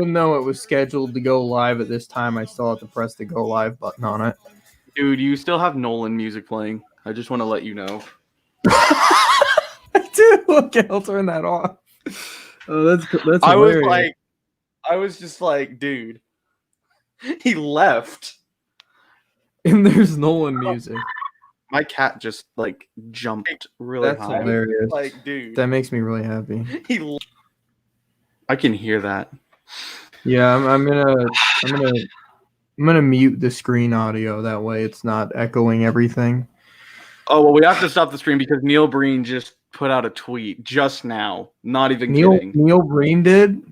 Even though it was scheduled to go live at this time, I still have to press the go live button on it. Dude, you still have Nolan music playing. I just want to let you know. I do. Okay, I'll turn that off. Oh, that's hilarious. I was just like, dude, he left. And there's Nolan music. My cat just like jumped really high. That's hilarious. Like, dude, that makes me really happy. I can hear that. Yeah, I'm gonna mute the screen audio. That way, it's not echoing everything. Oh well, we have to stop the stream because Neil Breen just put out a tweet just now. Not even kidding. Neil Breen did.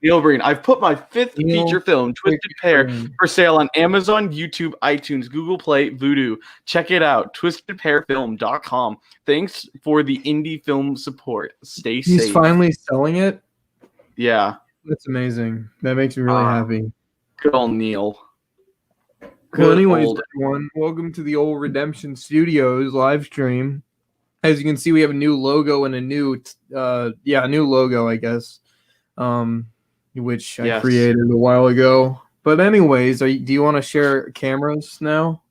Neil Breen, I've put my fifth feature film, Twisted Pair, for sale on Amazon, YouTube, iTunes, Google Play, Vudu. Check it out, twistedpairfilm.com. Thanks for the indie film support. Stay safe. He's finally selling it? Yeah. That's amazing. That makes me really happy. Good old Neil. Well, anyways, everyone, welcome to the Old Redemption Studios live stream. As you can see, we have a new logo and a new logo, I guess. Which I created a while ago. But anyways, do you want to share cameras now?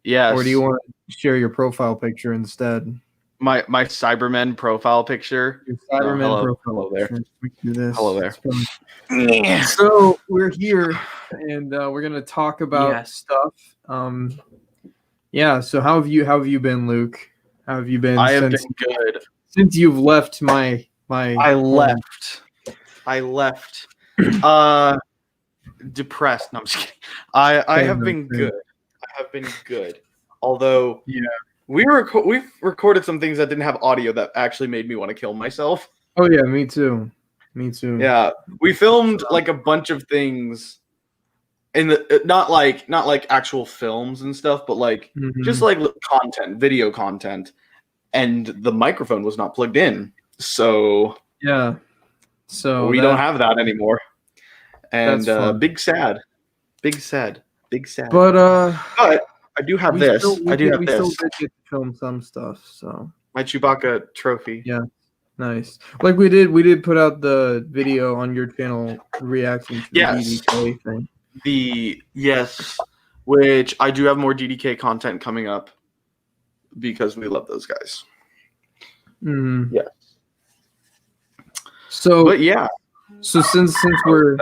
Yes. Or do you want to share your profile picture instead? My Cybermen profile picture. Your Cybermen profile picture. Hello there. So we're here, and we're gonna talk about stuff. So how have you been, Luke? How have you been? I have been good since you've left my. I left. Depressed. No, I'm just kidding. I have been good. I have been good. Although, we've recorded some things that didn't have audio that actually made me want to kill myself. Oh yeah, me too. Yeah, we filmed like a bunch of things in the not like actual films and stuff, but like just like content, video content, and the microphone was not plugged in. So yeah. So we don't have that anymore, and big sad. But I do have this. We still did get to film some stuff. So my Chewbacca trophy. Yeah, nice. Like we did put out the video on your channel reacting to the DDK thing. Which I do have more DDK content coming up because we love those guys. Mm-hmm. Yeah. So, but yeah. So since we're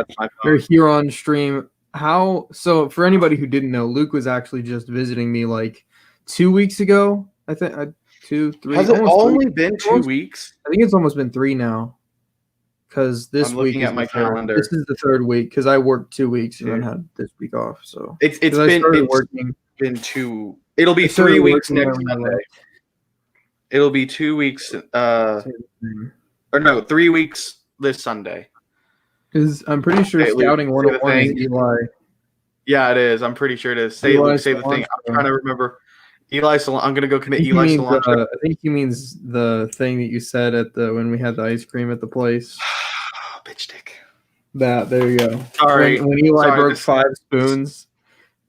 here on stream, so for anybody who didn't know, Luke was actually just visiting me like 2 weeks ago. I think 2, 3. Has it only been 2 weeks? I think it's almost been 3 now. Because this week is my calendar. This is the 3rd week because I worked 2 weeks and then had this week off. So it's been 2. It'll be 3 weeks next Monday. It'll be 2 weeks. Or no, 3 weeks this Sunday. Because I'm pretty sure Scouting 101 is Eli. Yeah, it is. I'm pretty sure it is. Say the thing. I'm trying to remember. Eli Salon. I'm gonna go connect Eli Salon. I think he means the thing that you said when we had the ice cream at the place. Bitch dick. There you go. Sorry. When Eli broke 5 spoons,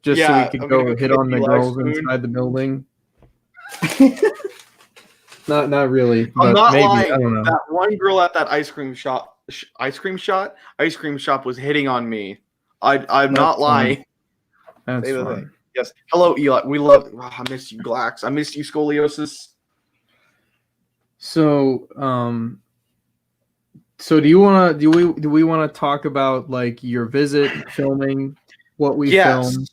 just so we could go hit on the girls inside the building. Not really. But I'm not maybe. lying. I don't know. That one girl at that ice cream shop was hitting on me. I'm not lying. That's fine. Yes. Hello, Eli. We love. Oh, I miss you, Glax. I miss you, Scoliosis. So, do we want to talk about like your visit, filming, what we filmed?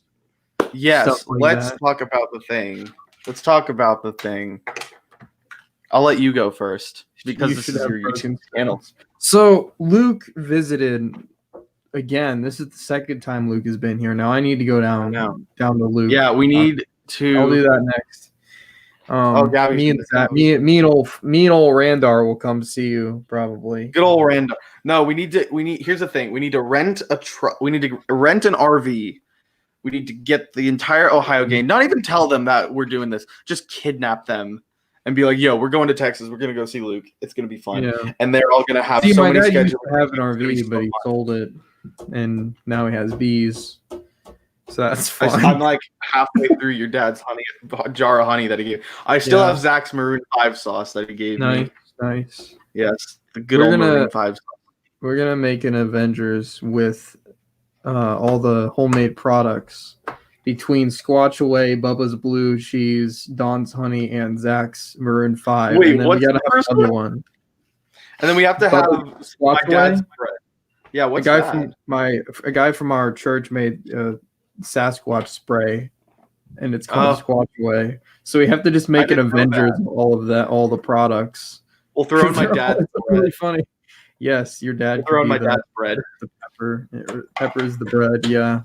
Yes. Let's talk about the thing. I'll let you go first because this is your YouTube channel. So Luke visited again. This is the 2nd time Luke has been here. Now I need to go down to Luke. Yeah, we need to. I'll do that next. Me and old Randar will come see you probably. Good old Randar. No, here's the thing. We need to rent a truck. We need to rent an RV. We need to get the entire Ohio gang. Not even tell them that we're doing this. Just kidnap them and be like, "Yo, we're going to Texas. We're gonna go see Luke. It's gonna be fun." Yeah. And they're all gonna have so many schedules. Used to have an RV, but he sold it, and now he has bees. So that's fine. I'm like halfway through your dad's jar of honey that he gave. I still have Zach's Maroon 5 sauce that he gave me. Nice. Yes, the good old Maroon 5 sauce. We're gonna make an Avengers with all the homemade products between Squatch Away, Bubba's Blue Cheese, Don's Honey, and Zach's Maroon 5. Wait, and then what's we gotta the have first another one. And then we have to Bubba have Squatch my dad's Away? bread. Yeah, what's a guy that? a guy from our church made Sasquatch spray, and it's called Squatch Away. So we have to just make an didn't know Avengers of all of that, all the products. We'll throw in my dad's It's bread. really funny. Yes, your dad. We'll throw in my dad's bread. The pepper. Pepper is the bread. Yeah.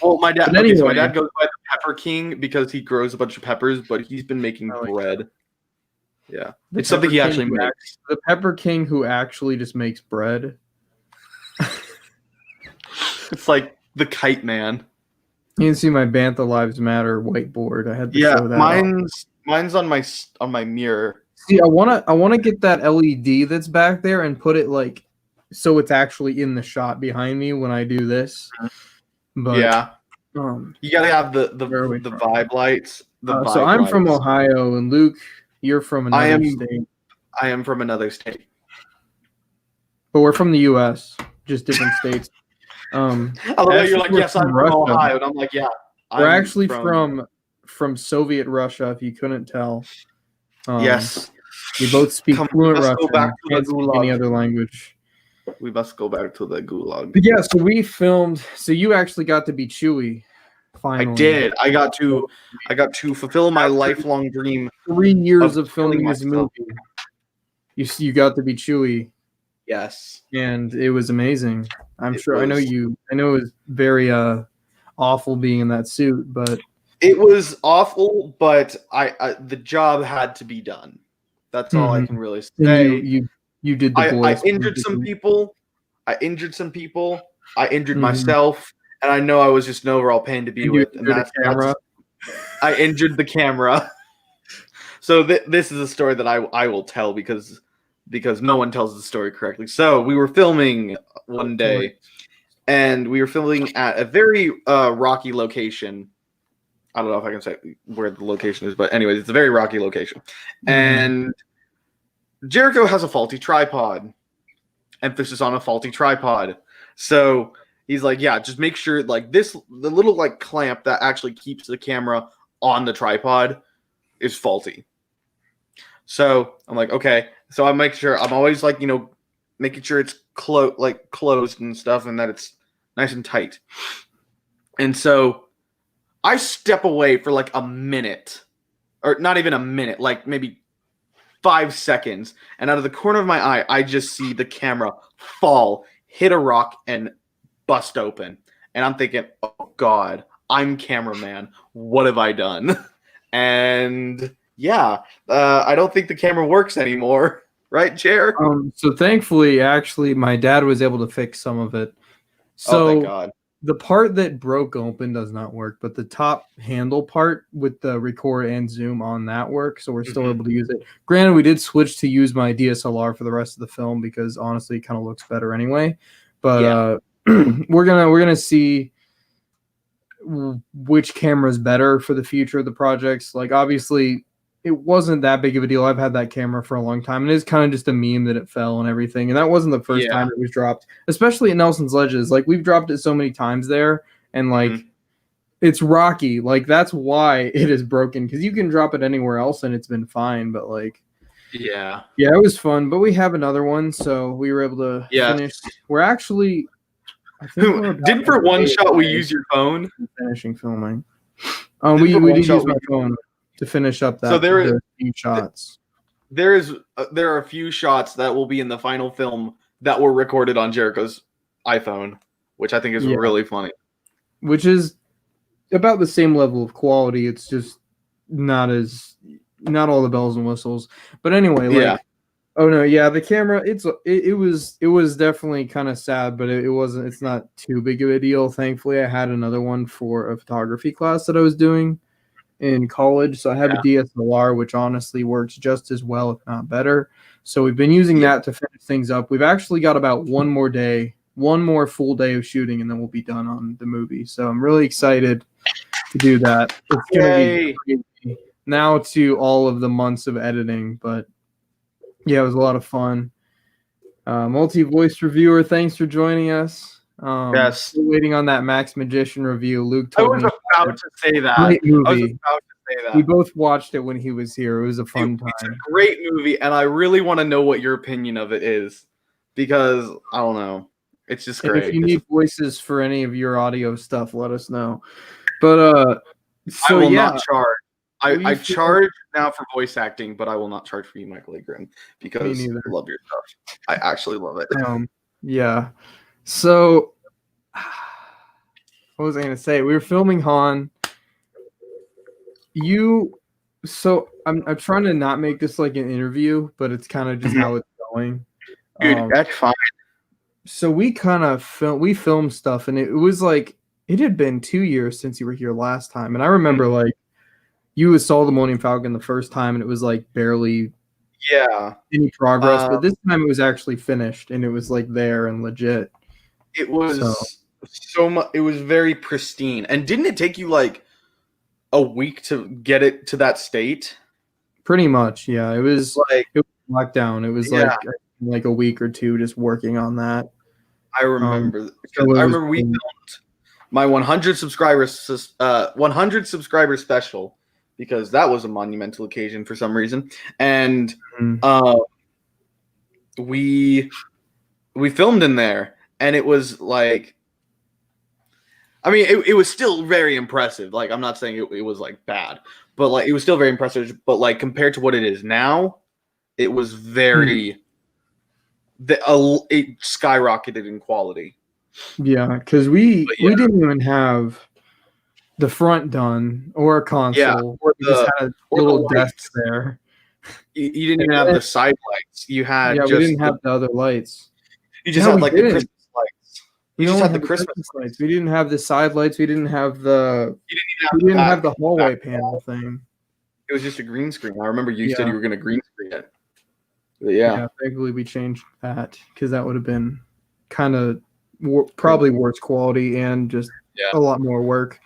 Well, my dad. But anyway, so my dad goes by the Pepper King because he grows a bunch of peppers, but he's been making bread. Yeah, it's something he actually makes. The Pepper King who actually just makes bread. It's like the Kite Man. You can see my Bantha Lives Matter whiteboard. I had to show that. Mine's on my mirror. See, I wanna get that LED that's back there and put it like so it's actually in the shot behind me when I do this. But yeah, you gotta have the vibe lights. So I'm from Ohio, and Luke, you're from another state. I am from another state, but we're from the U.S., just different states. I love that you're like, yes, I'm from Ohio, and I'm like, yeah. We're actually from Soviet Russia, if you couldn't tell. Yes. We both speak fluent Russian. Go back to can't speak any other language. We must go back to the gulag. But yeah, so we filmed. So you actually got to be Chewie. Finally, I did. I got to fulfill my lifelong dream. 3 years of filming this movie. You got to be Chewie. Yes, and it was amazing. I know it was very awful being in that suit, but it was awful. But the job had to be done. That's all I can really say. You did the voice. I injured some people. I injured myself, and I know I was just an overall pain to be with. And that's camera. I injured the camera. So this is a story that I will tell because no one tells the story correctly. So we were filming one day, and we were filming at a very rocky location. I don't know if I can say where the location is, but anyways, it's a very rocky location. And Jericho has a faulty tripod. Emphasis on a faulty tripod. So he's like, yeah, just make sure like the little like clamp that actually keeps the camera on the tripod is faulty. So I'm like, okay. So I make sure I'm always like, making sure it's closed and stuff, and that it's nice and tight. And so I step away for like a minute, or not even a minute, like maybe 5 seconds. And out of the corner of my eye, I just see the camera fall, hit a rock, and bust open. And I'm thinking, oh God, I'm cameraman. What have I done? And yeah, I don't think the camera works anymore. Right, Jer? So thankfully, actually, my dad was able to fix some of it. So thank God. The part that broke open does not work, but the top handle part with the record and zoom on that works, so we're still able to use it. Granted, we did switch to use my DSLR for the rest of the film because honestly, it kind of looks better anyway. But we're gonna see which camera is better for the future of the projects. Like obviously, it wasn't that big of a deal. I've had that camera for a long time, and it's kind of just a meme that it fell and everything. And that wasn't the first time it was dropped, especially at Nelson's Ledges. Like we've dropped it so many times there, and like it's rocky. Like that's why it is broken, because you can drop it anywhere else and it's been fine. But like, yeah, it was fun. But we have another one, so we were able to finish. We're actually, I think didn't for one shot we use your phone finishing filming. We did use my phone to finish up that. So there are few shots. There are a few shots that will be in the final film that were recorded on Jericho's iPhone, which I think is really funny. Which is about the same level of quality. It's just not all the bells and whistles. But anyway, the camera. It was definitely kind of sad, but it wasn't. It's not too big of a deal. Thankfully, I had another one for a photography class that I was doing in college, so I have a DSLR, which honestly works just as well, if not better. So we've been using that to finish things up. We've actually got about one more full day of shooting, and then we'll be done on the movie. So I'm really excited to do that. It's gonna be crazy now to all of the months of editing, but yeah, it was a lot of fun. multi-voice reviewer. Thanks for joining us. Yes. Still waiting on that Max Magician review. Luke I told was me about to say that. great movie. I was about to say that. We both watched it when he was here. It was a fun time. It's a great movie, and I really want to know what your opinion of it is, because I don't know. It's just great. And if you need voices for any of your audio stuff, let us know. But so I will yeah, not charge. I charge now for voice acting, but I will not charge for you, Michael A. Grimm, because I love your stuff. I actually love it. Yeah. So what was I gonna say? We were filming Han. So I'm trying to not make this like an interview, but it's kind of just how it's going. Dude, that's fine. So we filmed stuff, and it was like it had been 2 years since you were here last time, and I remember like you saw the Millennium Falcon the first time, and it was like barely any progress, but this time it was actually finished, and it was like there and legit. It was so much. It was very pristine, and didn't it take you like a week to get it to that state? Pretty much, yeah. It was lockdown. It was like a week or two just working on that. I remember. We filmed my 100 subscribers special, because that was a monumental occasion for some reason, and we filmed in there, and it was like, I mean, it was still very impressive. Like, I'm not saying it was like bad, but like it was still very impressive. But like compared to what it is now, it was very it skyrocketed in quality. Yeah, because we didn't even have the front done or a console. We just had a little desk there. You didn't even have the side lights. You had we didn't have the other lights. You just had like the Christmas lights. You just had the Christmas lights. We didn't have the side lights. We didn't have the. We didn't have the hallway panel thing. It was just a green screen. I remember you said you were going to green screen it. But yeah, thankfully we changed that, because that would have been kind of probably worse quality and just a lot more work.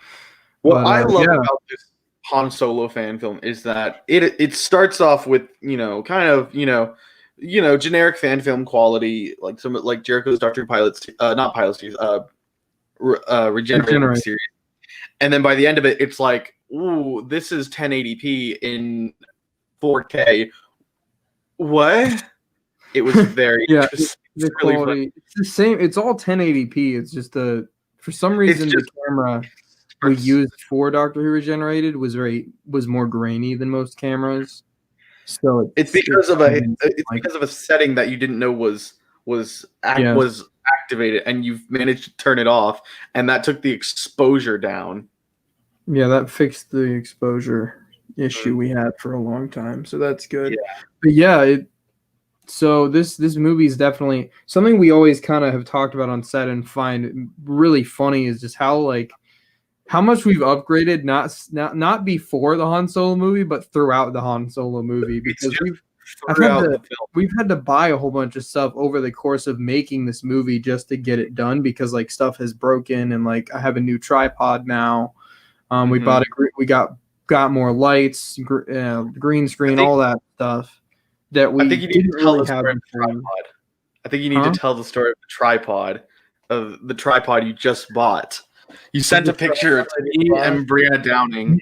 What I love about this Han Solo fan film is that it starts off with kind of generic fan film quality, like some like Jericho's Doctor Pilots, not Pilot series, Regenerated series, and then by the end of it, it's like, ooh, this is 1080p in 4K. What? It was very the quality. It's the same. It's all 1080p. It's just for some reason the camera we used for Doctor Who Regenerated was more grainy than most cameras. So it's because of a setting that you didn't know was activated, and you've managed to turn it off, and that took the exposure down. Yeah, that fixed the exposure issue we had for a long time, so that's good. But so this movie is definitely something we always kind of have talked about on set and find really funny, is just how much we've upgraded, not before the Han Solo movie, but throughout the Han Solo movie, because we've had to buy a whole bunch of stuff over the course of making this movie just to get it done, because like stuff has broken, and like I have a new tripod now. We got more lights, green screen, all that stuff that we didn't really have before. I think you need to tell the story of the tripod you just bought. You sent a picture to me and Brianna Downing.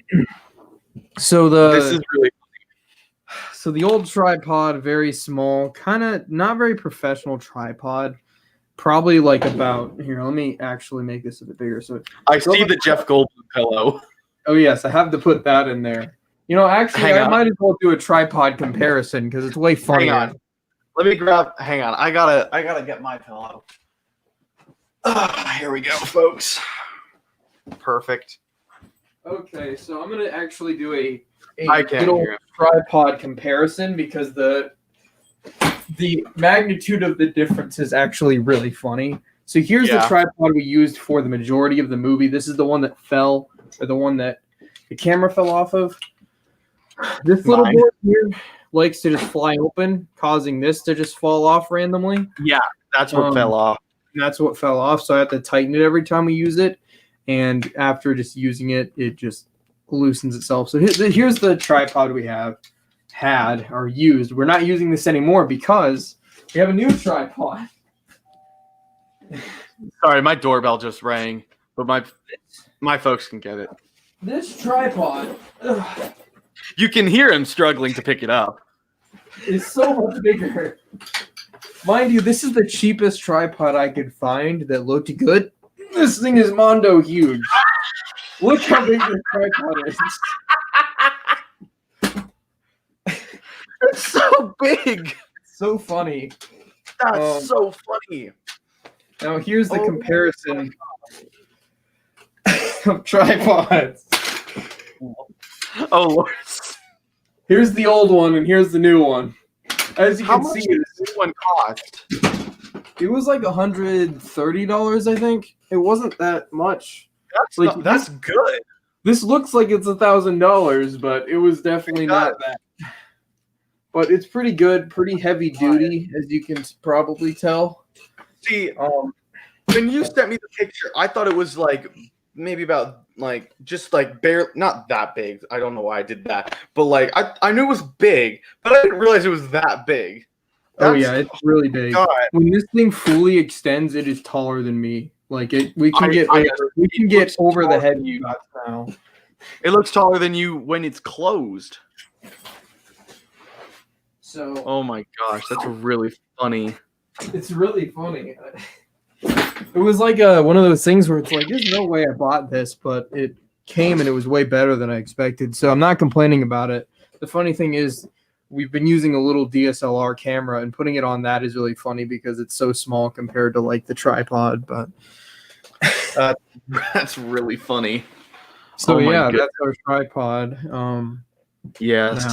So this is really funny. So the old tripod, very small, kind of not very professional tripod. Probably like about here. Let me actually make this a bit bigger. So I see the Jeff Goldblum pillow. Oh yes, I have to put that in there. Actually, I might as well do a tripod comparison because it's way funnier. Hang on. Let me grab. Hang on. I gotta get my pillow. Here we go, folks. Perfect. Okay, so I'm gonna actually do a little tripod comparison, because the magnitude of the difference is actually really funny. So here's the tripod we used for the majority of the movie. This is the one that fell, or the one that the camera fell off of. This little board here likes to just fly open, causing this to just fall off randomly. Yeah, that's what fell off. That's what fell off. So I have to tighten it every time we use it. And after just using it, it just loosens itself. So here's the tripod we had or used. We're not using this anymore because We have a new tripod. Sorry, my doorbell just rang, but my folks can get it. This tripod You can hear him struggling to pick it up. is so much bigger. Mind you, this is the cheapest tripod I could find that looked good. This thing is mondo huge. Look how big this tripod is. It's so big. So funny. That's so funny. Now here's the comparison of tripods. Oh Lord. Here's the old one and here's the new one. As you How can much see, did this one cost? it was like $130, I think. It wasn't that much. That's good. This looks like it's $1,000, but it was definitely not that. But it's pretty good, pretty heavy duty, as you can probably tell. See, when you sent me the picture, I thought it was like maybe about like just like bare, not that big. I don't know why I did that, but like I knew it was big, but I didn't realize it was that big. Yeah, it's really big. God. When this thing fully extends, it is taller than me. Like we can get over the head shots now. It looks taller than you when it's closed. So. Oh my gosh, that's really funny. It's really funny. It was like one of those things where it's like, there's no way I bought this, but it came and it was way better than I expected. So I'm not complaining about it. The funny thing is, we've been using a little DSLR camera, and putting it on that is really funny because it's so small compared to like the tripod. But that's really funny. So that's our tripod. Yes. Now.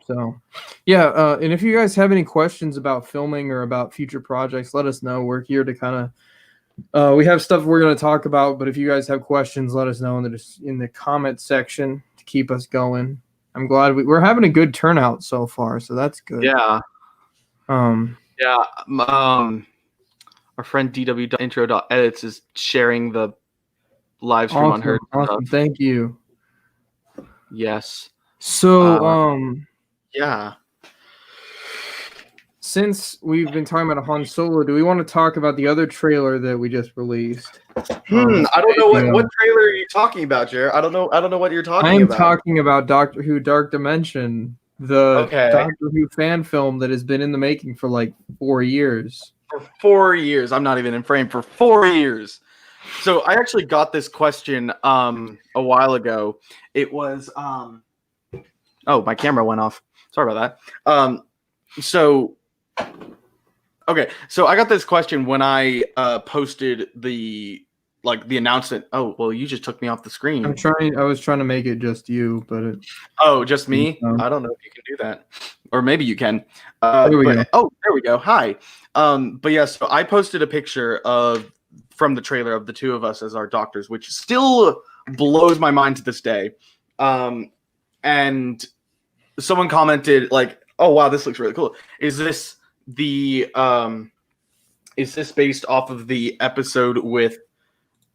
So, yeah, and if you guys have any questions about filming or about future projects, let us know. We're here to kind of, we have stuff we're going to talk about, but if you guys have questions, let us know in the comment section to keep us going. I'm glad we're having a good turnout so far, so that's good. Yeah. Our friend DW.intro.edits is sharing the live stream on her. Awesome. Thank you. Yes. So, yeah. Since we've been talking about Han Solo, do we want to talk about the other trailer that we just released? I don't know what trailer are you talking about, Jer. I don't know what you're talking about. I'm talking about Doctor Who Dark Dimension, the Doctor Who fan film that has been in the making for like 4 years. For 4 years. I'm not even in frame for 4 years. So I actually got this question a while ago. It was oh, my camera went off. Sorry about that. So I got this question when I posted the announcement. Oh, well, you just took me off the screen. I was trying to make it just you, but just me? I don't know if you can do that. Or maybe you can. There we go. Oh, there we go. Hi. But yeah, so I posted a picture from the trailer of the two of us as our doctors, which still blows my mind to this day. And someone commented like, "Oh wow, this looks really cool. Is this based off of the episode with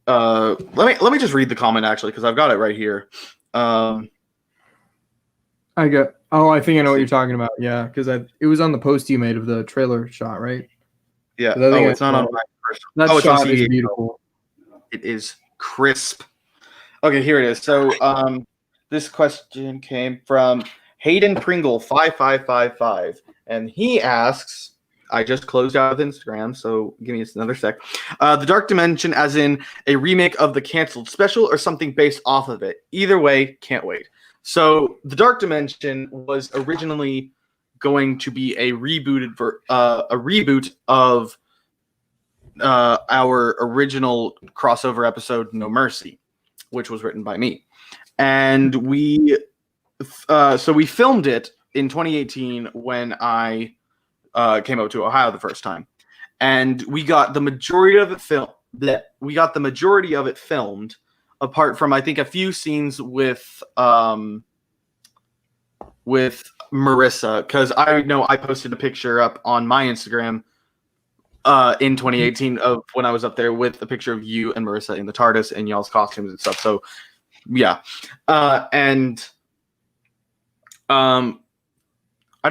let me just read the comment actually, because I've got it right here. I think I know what you're talking about. Yeah, because it was on the post you made of the trailer shot, right? Yeah. It's not on my first. That shot is beautiful. It is crisp. Okay, here it is. So this question came from Hayden Pringle 5555, and he asks, I just closed out with Instagram, so give me just another sec. The Dark Dimension as in a remake of the canceled special or something based off of it. Either way, can't wait. So the Dark Dimension was originally going to be a reboot of our original crossover episode No Mercy, which was written by me. And we filmed it in 2018 when I came up to Ohio the first time, and we got the majority of it filmed, apart from I think a few scenes with Marissa, because I know I posted a picture up on my Instagram in 2018 of when I was up there with a picture of you and Marissa in the TARDIS and y'all's costumes and stuff. So yeah, I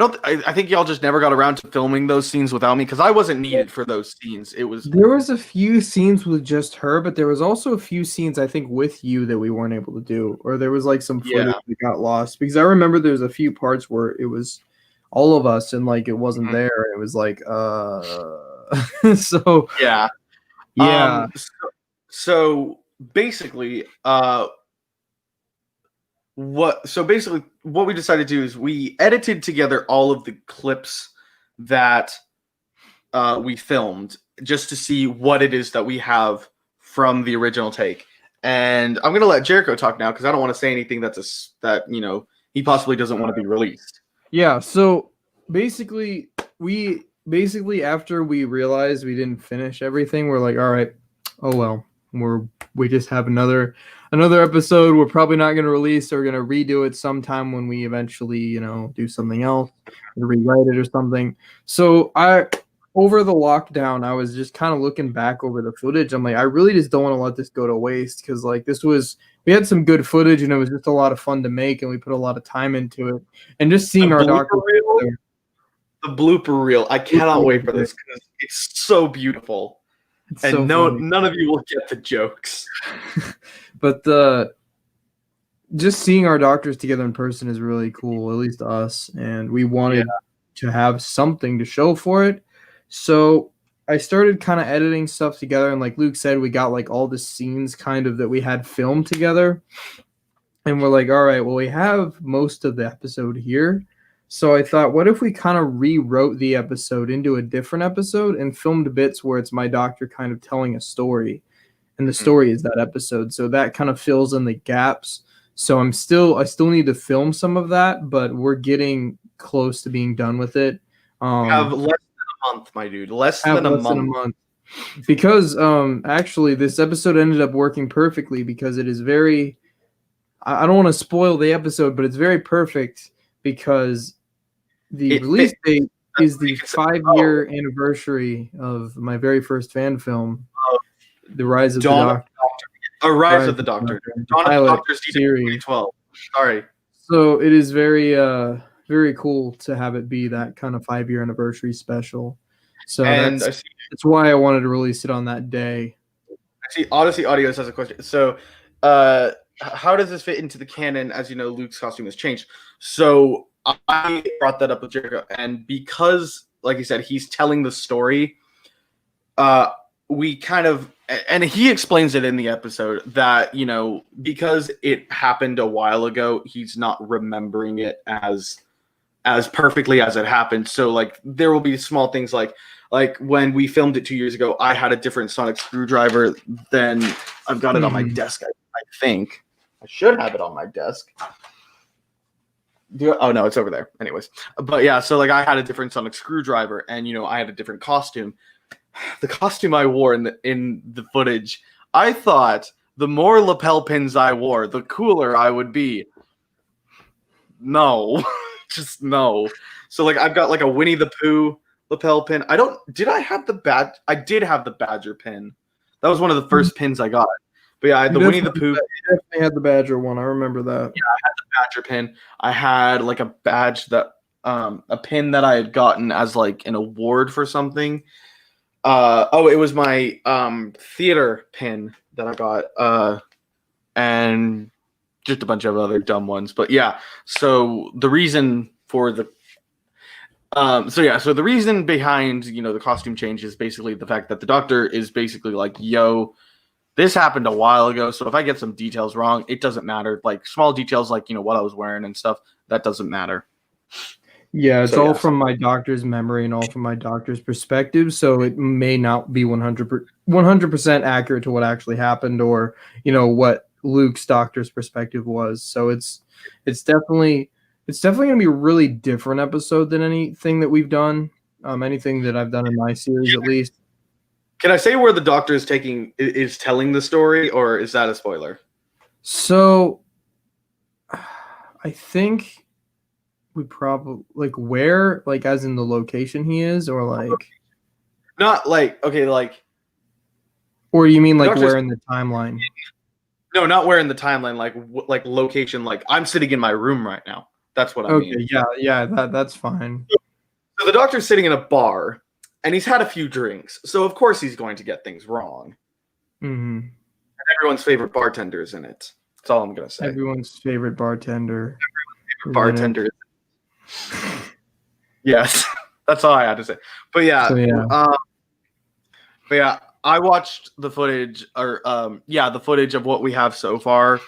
I think y'all just never got around to filming those scenes without me because I wasn't needed for those scenes. There was a few scenes with just her, but there was also a few scenes I think with you that we weren't able to do, or there was like some footage that got lost because I remember there's a few parts where it was all of us and like it wasn't there. It was like so yeah. yeah. So basically, what we decided to do is we edited together all of the clips that we filmed just to see what it is that we have from the original take. And I'm gonna let Jericho talk now because I don't want to say anything that he possibly doesn't want to be released. Yeah. So basically, after we realized we didn't finish everything, we're like, all right, oh well, we just have another episode we're probably not going to release, so we're going to redo it sometime when we eventually do something else, rewrite it or something. So over the lockdown I was just kind of looking back over the footage. I'm like, I really just don't want to let this go to waste because like we had some good footage and it was just a lot of fun to make and we put a lot of time into it, and just seeing our doctor the blooper reel, I cannot wait for this because it's so beautiful. And none of you will get the jokes. But just seeing our doctors together in person is really cool, at least to us. And we wanted to have something to show for it. So I started kind of editing stuff together. And like Luke said, we got like all the scenes kind of that we had filmed together. And we're like, all right, well, we have most of the episode here. So I thought, what if we kind of rewrote the episode into a different episode and filmed bits where it's my doctor kind of telling a story, and the story is that episode. So that kind of fills in the gaps. So I still need to film some of that, but we're getting close to being done with it. Have less than a month, my dude. Less than a month. Because actually this episode ended up working perfectly because it is very, I don't want to spoil the episode, but it's very perfect because the release date is the 5-year anniversary of my very first fan film, The Rise of the Doctor. Rise of the Doctor. Dawn of the Doctor's series 2012. Sorry. So it is very very cool to have it be that kind of 5-year anniversary special. So that's why I wanted to release it on that day. I see Odyssey Audios has a question. So how does this fit into the canon? As you know, Luke's costume has changed. So I brought that up with Jericho, and because, like you said, he's telling the story, we kind of, and he explains it in the episode that, because it happened a while ago, he's not remembering it as perfectly as it happened. So like there will be small things like when we filmed it 2 years ago, I had a different sonic screwdriver than I've got it on my desk. I think I should have it on my desk. Oh no, it's over there. Anyways, but yeah, so like I had a different sonic screwdriver, and I had a different costume. The costume I wore in the footage, I thought the more lapel pins I wore, the cooler I would be. No, just no. So like I've got like a Winnie the Pooh lapel pin. Did I have the badge? I did have the Badger pin. That was one of the first pins I got. But yeah, I had the Winnie the Pooh. You definitely had the Badger one. I remember that. Yeah, I had the Badger pin. I had like a badge that, a pin that I had gotten as like an award for something. It was my theater pin that I got, and just a bunch of other dumb ones. But yeah, so the reason for the the reason behind the costume change is basically the fact that the Doctor is basically like, yo, this happened a while ago, so if I get some details wrong, it doesn't matter. Like small details like what I was wearing and stuff, that doesn't matter. Yeah, it's all from my doctor's memory and all from my doctor's perspective, so it may not be 100% accurate to what actually happened or what Luke's doctor's perspective was. So it's definitely going to be a really different episode than anything that we've done, anything that I've done in my series at least. Can I say where the Doctor is telling the story, or is that a spoiler? So I think we probably where, as in the location he is, or not okay, or you mean where in the timeline? No, not where in the timeline, like location. Like I'm sitting in my room right now. That's what I mean. Okay, yeah, that's fine. So the doctor's sitting in a bar, and he's had a few drinks. So of course he's going to get things wrong. Mm-hmm. And everyone's favorite bartender is in it. That's all I'm gonna say. Everyone's favorite bartender. Bartender. Yes, that's all I had to say. But yeah, I watched the footage, the footage of what we have so far.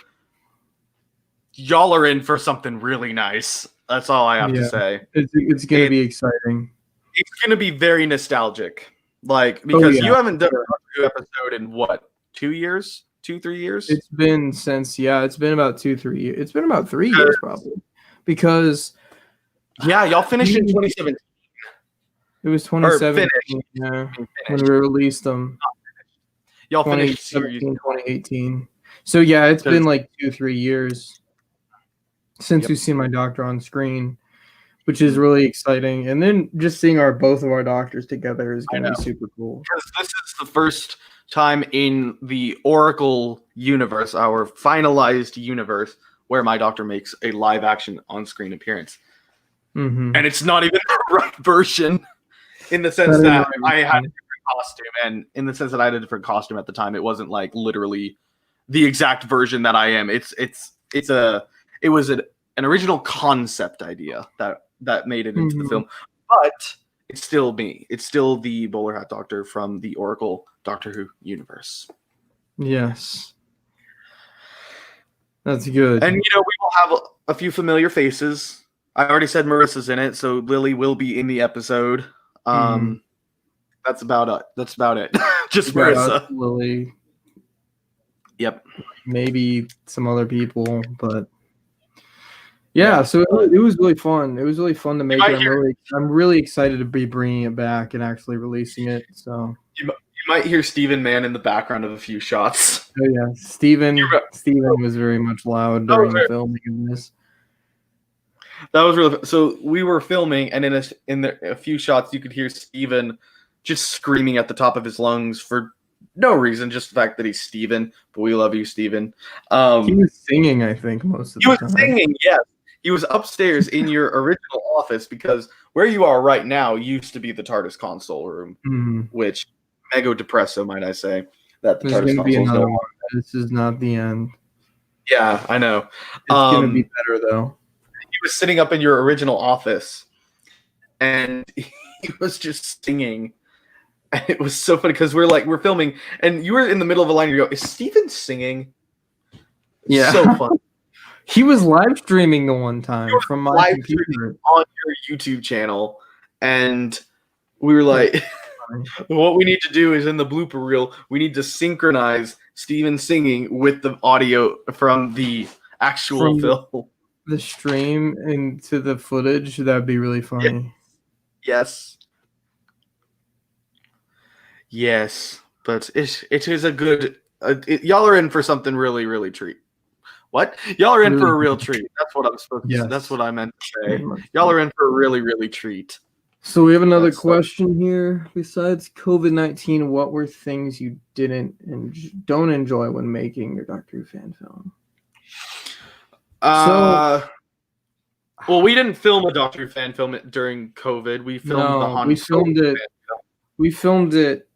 Y'all are in for something really nice. That's all I have to say. It's gonna be exciting. It's gonna be very nostalgic, because you haven't done a episode in what, 2 years, 2-3 years? It's been about 2-3 years. It's been about 3 years probably, because y'all finished in 2017. It was 2017 when we released them. Y'all finished 2018. So yeah, it's been like 2-3 years since we've seen my doctor on screen, which is really exciting. And then just seeing both of our doctors together is going to be super cool. Because this is the first time in the Oracle universe, our finalized universe, where my doctor makes a live action on-screen appearance. Mm-hmm. And it's not even the right version, in the sense that I had a different costume. And in the sense that I had a different costume at the time, it wasn't like literally the exact version that I am. It was an original concept idea that made it into the film, but it's still me. It's still the bowler hat doctor from the Oracle Doctor Who universe. Yes, that's good. And we will have a few familiar faces. I already said Marissa's in it, so Lily will be in the episode. That's about it. Just Marissa, Lily. Yep. Maybe some other people, but yeah. So it was really fun. It was really fun to make it. I'm really excited to be bringing it back and actually releasing it. So you might hear Stephen Mann in the background of a few shots. Oh yeah, Stephen was very much loud during the filming of this. That was really so. We were filming, and in a few shots, you could hear Stephen just screaming at the top of his lungs for no reason, just the fact that he's Stephen. But we love you, Stephen. He was singing, I think, most of the time. He was singing, yes. He was upstairs in your original office, because where you are right now used to be the TARDIS console room, which mega depresso, might I say, that the TARDIS console is no. This is not the end. Yeah, I know. It's gonna be better though. He was sitting up in your original office, and he was just singing. And it was so funny because we're filming, and you were in the middle of a line. You go, "Is Steven singing?" Yeah, so fun. He was live streaming the one time from my computer on your YouTube channel, and we were like, "What we need to do is in the blooper reel, we need to synchronize Steven singing with the audio from the actual film." The stream into the footage, that'd be really funny. Yes, but it is a good. Y'all are in for something really, really treat. What? Y'all are in for a real treat. That's what I'm supposed to say. That's what I meant to say. Y'all are in for a really, really treat. So we have another question here. Besides COVID-19, what were things you don't enjoy when making your Doctor Who fan film? Well, we didn't film a Doctor Who fan film during COVID. We filmed the Han Solo. We filmed it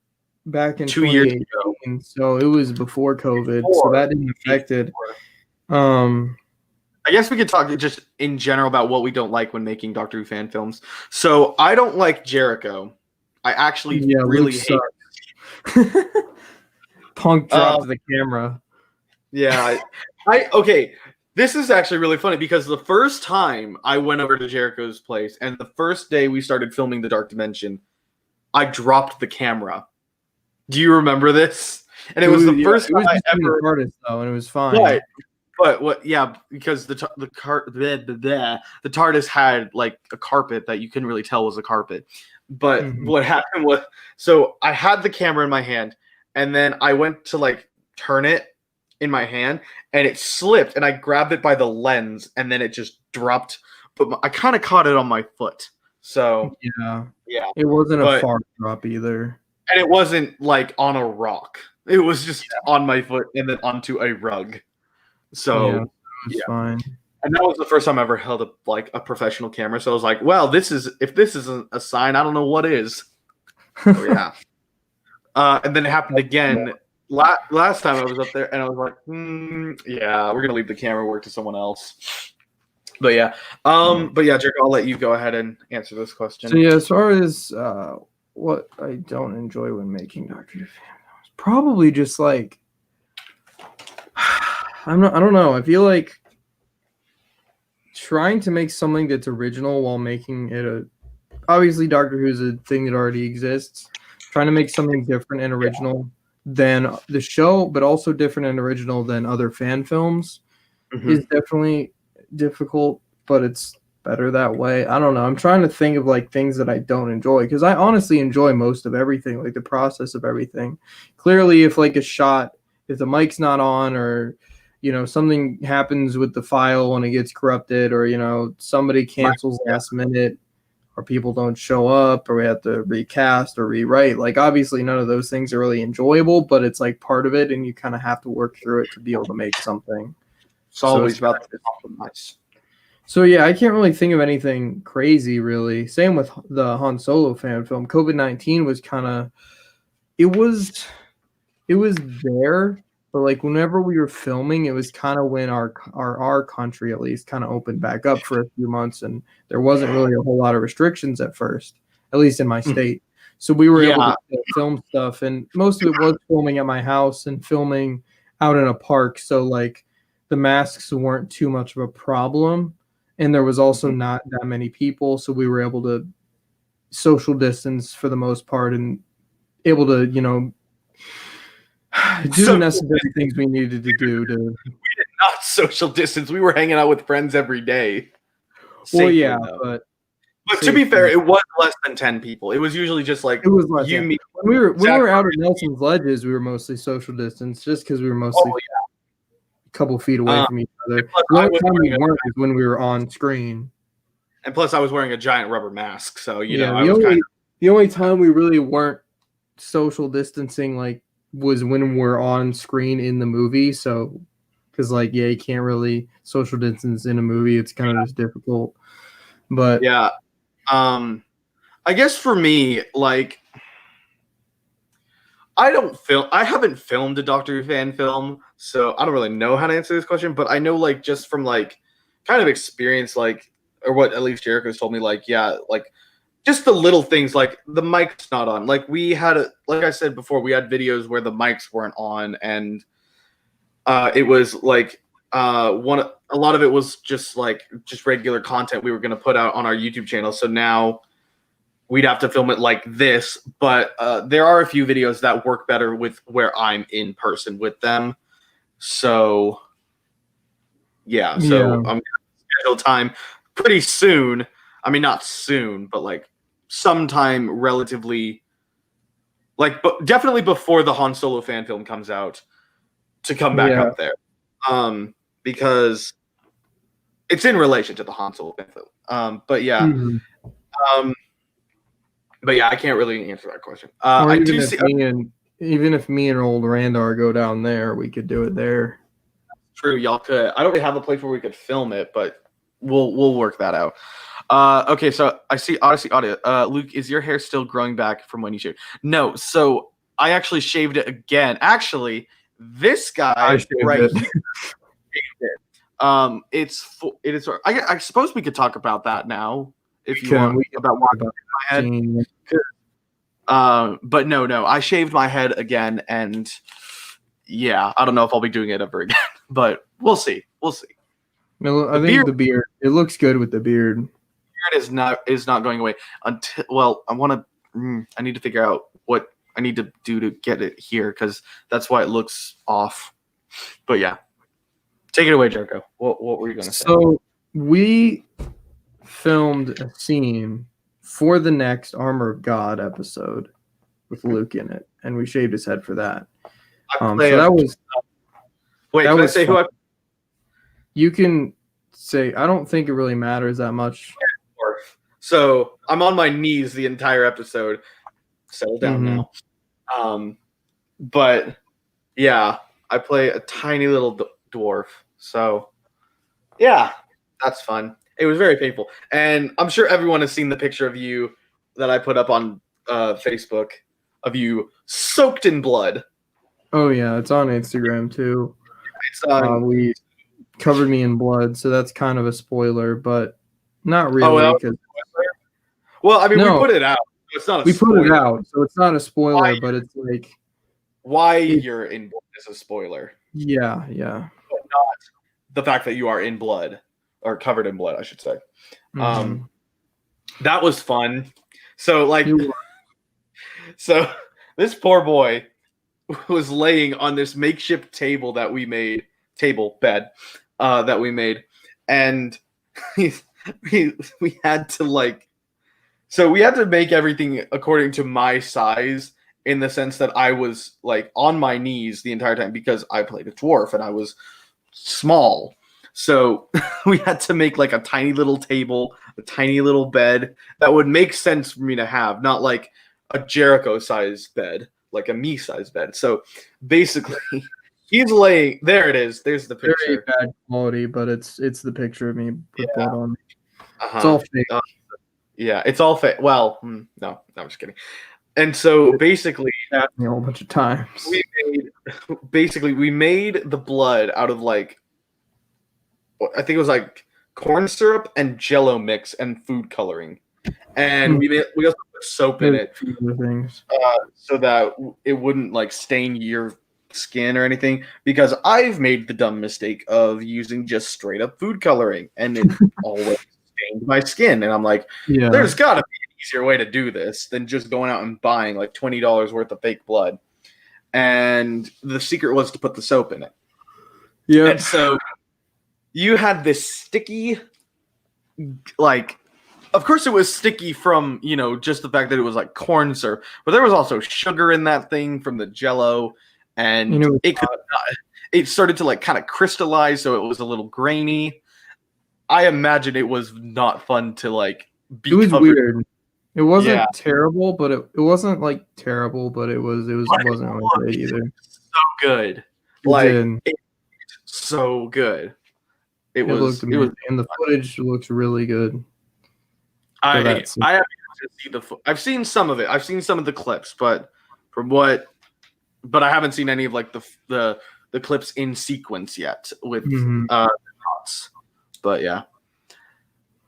back in 2 years ago. So it was before COVID. So that didn't affect it. I guess we could talk just in general about what we don't like when making Doctor Who fan films. So I don't like Jericho. I actually really hate it. Punk dropped the camera. Yeah. Okay. This is actually really funny because the first time I went over to Jericho's place and the first day we started filming The Dark Dimension, I dropped the camera. Do you remember this? And it was the first time I ever. Artist, though, and it was fine. But what? Yeah, because the TARDIS had like a carpet that you couldn't really tell was a carpet. But what happened was, so I had the camera in my hand, and then I went to like turn it in my hand, and it slipped, and I grabbed it by the lens, and then it just dropped. But I kind of caught it on my foot. So yeah, it wasn't a far drop either, and it wasn't like on a rock. It was just on my foot and then onto a rug. So it was fine. And that was the first time I ever held a professional camera. So I was like, well, if this isn't a sign, I don't know what is. So yeah. And then it happened again last time I was up there, and I was like, yeah, we're gonna leave the camera work to someone else. But yeah, Jericho, I'll let you go ahead and answer this question. So yeah, as far as what I don't enjoy when making Doctor Who fan films, probably just like I don't know. I feel like trying to make something that's original while making it obviously Doctor Who's a thing that already exists. Trying to make something different and original than the show, but also different and original than other fan films is definitely difficult, but it's better that way. I don't know. I'm trying to think of like things that I don't enjoy because I honestly enjoy most of everything, like the process of everything. Clearly, if like if the mic's not on or something happens with the file when it gets corrupted or somebody cancels last minute or people don't show up or we have to recast or rewrite, like obviously none of those things are really enjoyable, but it's like part of it and you kind of have to work through it to be able to make something. It's always about the compromise. So yeah, I can't really think of anything crazy really. Same with the Han Solo fan film. COVID-19 was kind of it was there, but like whenever we were filming, it was kind of when our country at least kind of opened back up for a few months, and there wasn't really a whole lot of restrictions at first, at least in my state. So we were able to film stuff, and most of it was filming at my house and filming out in a park. So like the masks weren't too much of a problem, and there was also not that many people, so we were able to social distance for the most part and able to do the necessary things we needed to do to. We did not social distance. We were hanging out with friends every day. Well, yeah, but to be fair, it was less than 10 people. It was usually just like it was less you, me. When we were out at Nelson's Ledges, we were mostly social distance, just because we were mostly a couple feet away from each other. The only time we weren't is when we were on screen. And plus, I was wearing a giant rubber mask, so the only time we really weren't social distancing was when we're on screen in the movie. So because you can't really social distance in a movie, it's kind of just difficult. But I guess for me, I haven't filmed a Doctor Who fan film, so I don't really know how to answer this question, but I know just from kind of experience, or what at least Jericho's told me, just the little things, like the mic's not on. Like I said before, we had videos where the mics weren't on, and it was a lot of it was just regular content we were going to put out on our YouTube channel. So now we'd have to film it like this, but there are a few videos that work better with where I'm in person with them. So I'm going to schedule time pretty soon. I mean, not soon, but sometime relatively, but definitely before the Han Solo fan film comes out, to come back up there, because it's in relation to the Han Solo fan film. But I can't really answer that question. Even if me and old Randar go down there, we could do it there. True, y'all could. I don't really have a place where we could film it, but we'll work that out. Okay, so I see Odyssey Audio. Luke, is your hair still growing back from when you shaved? No, so I actually shaved it again. Actually, this guy right here shaved it. It is. I suppose we could talk about that now if you want about my head. But no, I shaved my head again, and I don't know if I'll be doing it ever again, but we'll see. No, I think the beard. It looks good with the beard. Beard is not going away until. I need to figure out what I need to do to get it here, because that's why it looks off. But yeah, take it away, Jericho. What were you going to say? So we filmed a scene for the next Armor of God episode with Luke in it, and we shaved his head for that. So that was. Wait, can I say who I? You can say. I don't think it really matters that much. So I'm on my knees the entire episode. Settle down now. But I play a tiny little dwarf. So That's fun. It was very painful, and I'm sure everyone has seen the picture of you that I put up on Facebook of you soaked in blood. Oh yeah, it's on Instagram too. It's on. We covered me in blood, so that's kind of a spoiler, but not Oh, really. Cause, well, I mean, no, we put it out. So it's not a we spoiler. put it out, so it's not a spoiler, but it's like why you're in blood is a spoiler. Yeah. But not the fact that you are in blood or covered in blood, I should say. Mm-hmm. That was fun. So so this poor boy was laying on this makeshift table that we made, bed that we made, and we had to we had to make everything according to my size, in the sense that I was like on my knees the entire time because I played a dwarf and I was small. So we had to make like a tiny little table, a tiny little bed that would make sense for me to have, not like a Jericho sized bed, like a me sized bed. So basically, he's laying there. It is. There's the picture. Very bad quality, but it's the picture of me with blood on. It's all fake. Yeah, it's all fake. Well, no, I'm just kidding. And so basically, a whole bunch of times. We made the blood out of like, I think it was like corn syrup and Jello mix and food coloring, and we also put soap in it, so that it wouldn't like stain your skin or anything. Because I've made the dumb mistake of using just straight up food coloring, and it always stained my skin. And I'm like, there's got to be an easier way to do this than just going out and buying like $20 worth of fake blood. And the secret was to put the soap in it. Yeah. And so you had this sticky, like, of course it was sticky from, just the fact that it was like corn syrup, but there was also sugar in that thing from the Jello, and it started to like kind of crystallize, so it was a little grainy. I imagine it was not fun to like be. It was covered. Weird. It wasn't terrible, but it wasn't like terrible, but it wasn't great either. So good, so good. It was, and the footage looks really good. I haven't to see I've seen some of it. I've seen some of the clips, but I haven't seen any of like the clips in sequence yet with thoughts. But yeah,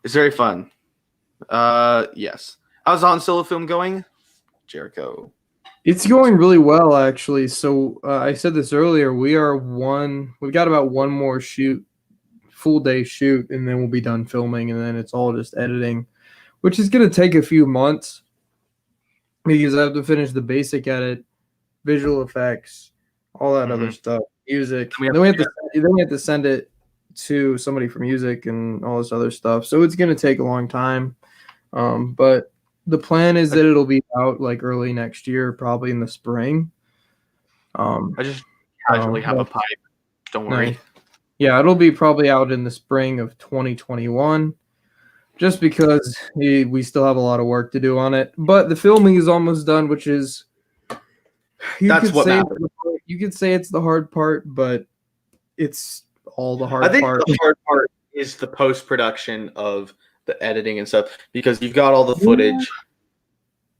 it's very fun. Yes. How's Han Solo film going? Jericho. It's going really well, actually. So I said this earlier. We've got about one more full day shoot, and then we'll be done filming, and then it's all just editing, which is going to take a few months because I have to finish the basic edit, visual effects, all that other stuff, music. Then we have to send it to somebody for music and all this other stuff. So it's going to take a long time. But the plan is that it'll be out like early next year, probably in the spring. I just casually have a pipe. Don't worry. Nice. Yeah, it'll be probably out in the spring of 2021, just because we still have a lot of work to do on it. But the filming is almost done, which is that's what matters. You could say it's the hard part, but it's all the hard part. I think the hard part is the post-production of the editing and stuff, because you've got all the footage,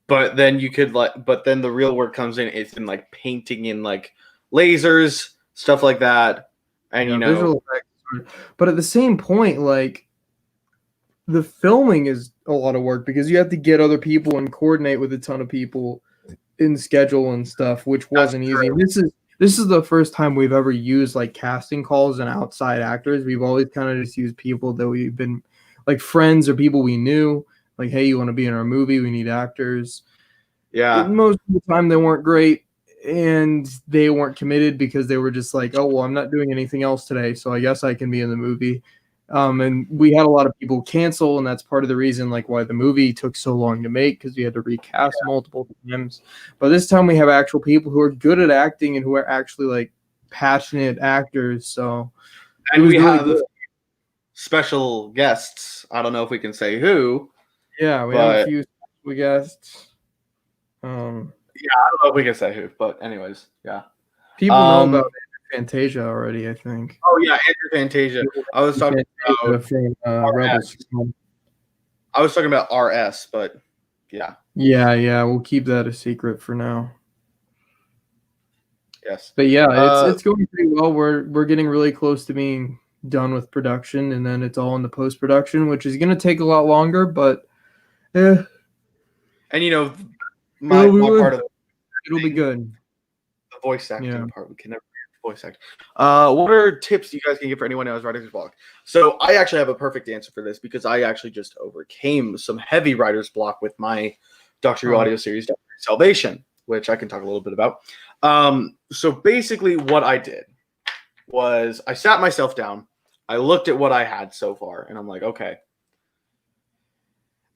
but then the real work comes in. It's in like painting in like lasers, stuff like that. And visual effects. But at the same point, like, the filming is a lot of work because you have to get other people and coordinate with a ton of people in schedule and stuff, which wasn't easy. This is the first time we've ever used like casting calls and outside actors. We've always kind of just used people that we've been like friends or people we knew. Like, hey, you want to be in our movie? We need actors. Yeah. And most of the time they weren't great. And they weren't committed because they were just like, oh, well, I'm not doing anything else today, so I guess I can be in the movie. And we had a lot of people cancel, and that's part of the reason like why the movie took so long to make, because we had to recast multiple times. But this time we have actual people who are good at acting and who are actually like passionate actors. So, and we have special guests. I don't know if we can say who. Yeah, we have a few special guests. Yeah, I don't know if we can say who, but anyways, yeah. People know about it Fantasia already, I think. Oh yeah, Andrew Fantasia. I was talking about from Rebels. I was talking about RS, but yeah. Yeah, we'll keep that a secret for now. Yes. But yeah, it's going pretty well. We're getting really close to being done with production, and then it's all in the post production, which is gonna take a lot longer, but And my part of it'll be good. The voice acting part, we can never voice act. What are tips you guys can give for anyone who has writer's block? So I actually have a perfect answer for this because I actually just overcame some heavy writer's block with my Doctor Who audio series, Doctor Who Salvation, which I can talk a little bit about. So basically what I did was I sat myself down, I looked at what I had so far, and I'm like, okay.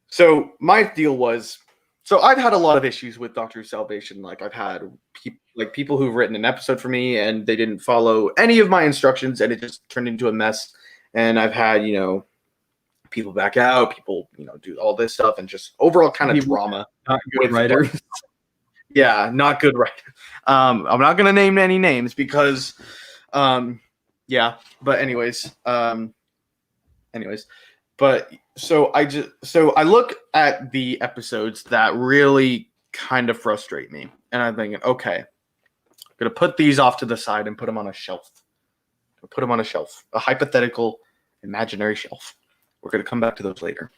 So my deal was, so I've had a lot of issues with Doctor Who Salvation. Like I've had people who've written an episode for me and they didn't follow any of my instructions and it just turned into a mess. And I've had, people back out, people, do all this stuff and just overall kind of drama. Not good writers. Yeah, not good writers. I'm not going to name any names because, but anyways. But so I look at the episodes that really kind of frustrate me, and I'm thinking, okay, I'm gonna put these off to the side and put them on a shelf. A hypothetical, imaginary shelf. We're gonna come back to those later.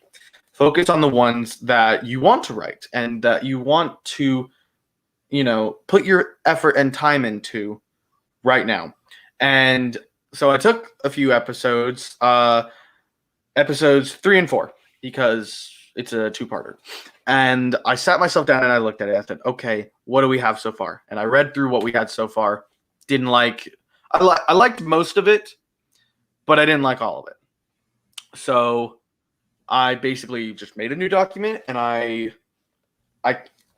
Focus on the ones that you want to write and that you want to, put your effort and time into right now. And so I took a few episodes. Episodes 3 and 4, because it's a two-parter. And I sat myself down and I looked at it. I said, okay, what do we have so far? And I read through what we had so far. I liked most of it, but I didn't like all of it. So I basically just made a new document and I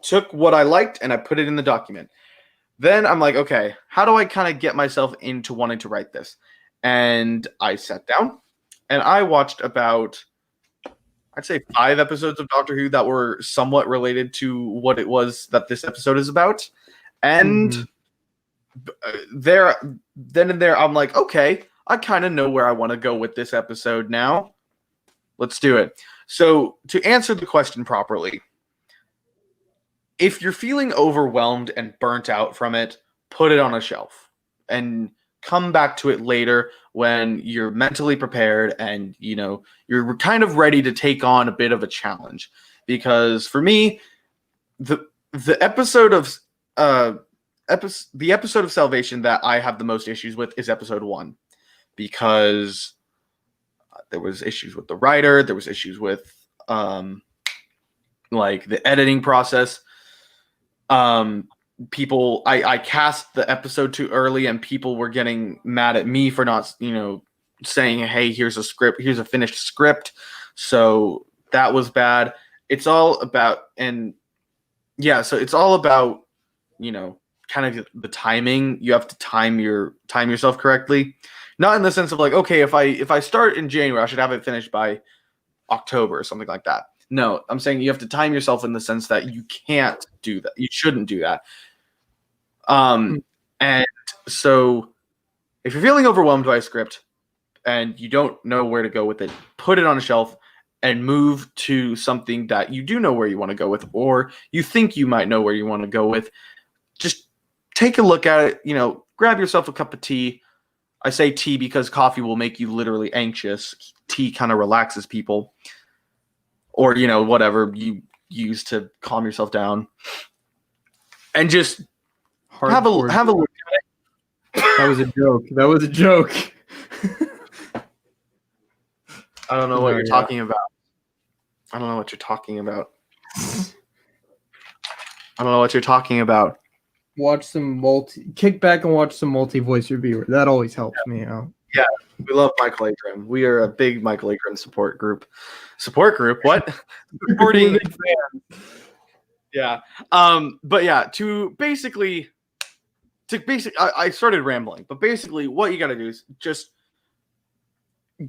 took what I liked and I put it in the document. Then I'm like, okay, how do I kind of get myself into wanting to write this? And I sat down. And I watched about, I'd say 5 episodes of Doctor Who that were somewhat related to what it was that this episode is about. And there, I'm like, okay, I kind of know where I want to go with this episode now. Let's do it. So to answer the question properly, if you're feeling overwhelmed and burnt out from it, put it on a shelf and come back to it later when you're mentally prepared and you're kind of ready to take on a bit of a challenge. Because for me, the episode of Salvation that I have the most issues with is episode 1, because there was issues with the writer, there was issues with like the editing process. People, I cast the episode too early and people were getting mad at me for not, saying, hey, here's a script, here's a finished script. So that was bad. It's all about, kind of the timing. You have to time yourself correctly. Not in the sense of like, okay, if I start in January, I should have it finished by October or something like that. No, I'm saying you have to time yourself in the sense that you can't do that. You shouldn't do that. And so if you're feeling overwhelmed by a script and you don't know where to go with it, put it on a shelf and move to something that you do know where you want to go with, or you think you might know where you want to go with. Just take a look at it, grab yourself a cup of tea. I say tea because coffee will make you literally anxious. Tea kind of relaxes people, or, whatever you use to calm yourself down, and just have a look at it. That was a joke. I don't know what you're talking about. I don't know what you're talking about. Kick back and watch some multi-voice reviewer. That always helps me out. Yeah, we love Michael Agrum. We are a big Michael Agrum support group. Support group? What? Supporting fans. Yeah. But yeah, I started rambling, but basically what you got to do is just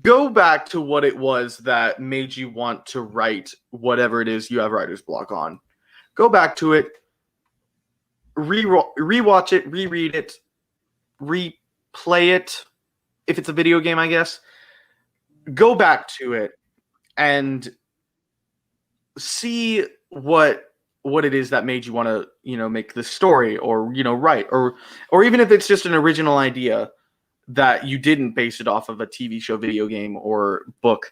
go back to what it was that made you want to write whatever it is you have writer's block on. Go back to it, rewatch it, reread it, play it. If it's a video game, I guess, go back to it and see what it is that made you want to, make this story or, write or even if it's just an original idea that you didn't base it off of a TV show, video game, or book,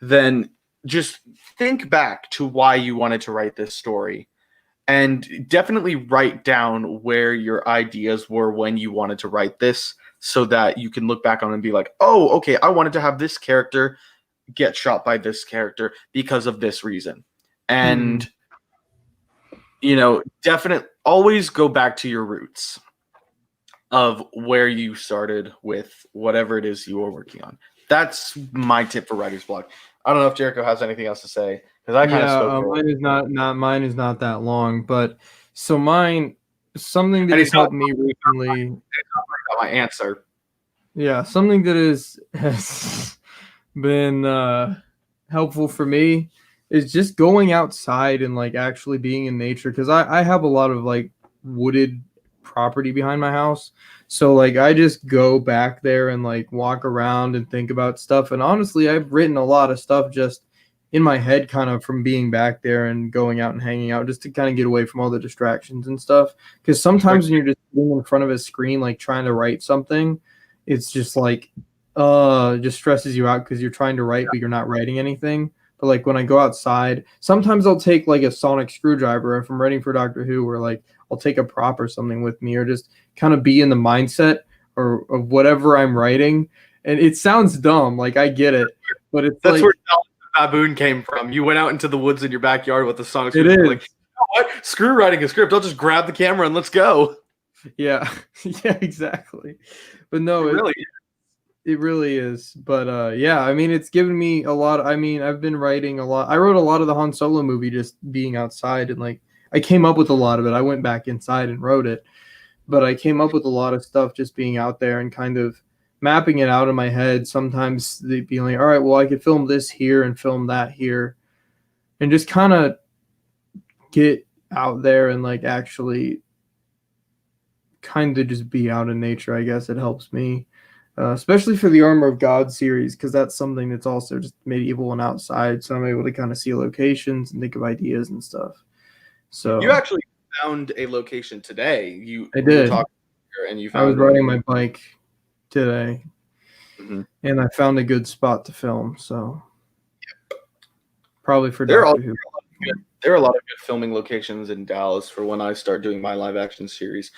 then just think back to why you wanted to write this story and definitely write down where your ideas were when you wanted to write this so that you can look back on it and be like, oh, okay, I wanted to have this character get shot by this character because of this reason. And, definitely always go back to your roots of where you started with whatever it is you are working on. That's my tip for writer's block. I don't know if Jericho has anything else to say because I kind of spoke. Mine is not that long, but so mine something that has helped me recently. My answer. Yeah, something that has been helpful for me is just going outside and like actually being in nature because I have a lot of like wooded property behind my house. So like I just go back there and like walk around and think about stuff. And honestly, I've written a lot of stuff just in my head kind of from being back there and going out and hanging out just to kind of get away from all the distractions and stuff. Because sometimes when you're just sitting in front of a screen like trying to write something, it's just like just stresses you out because you're trying to write but you're not writing anything. But like when I go outside, sometimes I'll take like a sonic screwdriver if I'm writing for Doctor Who, or like I'll take a prop or something with me, or just kind of be in the mindset or of whatever I'm writing. And it sounds dumb, like I get it, but that's like, where baboon came from. You went out into the woods in your backyard with the sonic screwdriver. Like, what? Screw writing a script. I'll just grab the camera and let's go. Yeah, yeah, exactly. But no, it really is. But yeah, I mean, it's given me a lot. I mean, I've been writing a lot. I wrote a lot of the Han Solo movie just being outside, and like I came up with a lot of it. I went back inside and wrote it, but I came up with a lot of stuff just being out there and kind of mapping it out in my head. Sometimes they'd be like, all right, well, I could film this here and film that here, and just kind of get out there and like actually kind of just be out in nature. I guess it helps me. Especially for the Armor of God series, because that's something that's also just medieval and outside, so I'm able to kind of see locations and think of ideas and stuff. So you actually found a location today. I did. And I was riding my bike today, and I found a good spot to film. So probably for Doctor Who. There are a lot of good filming locations in Dallas for when I start doing my live action series.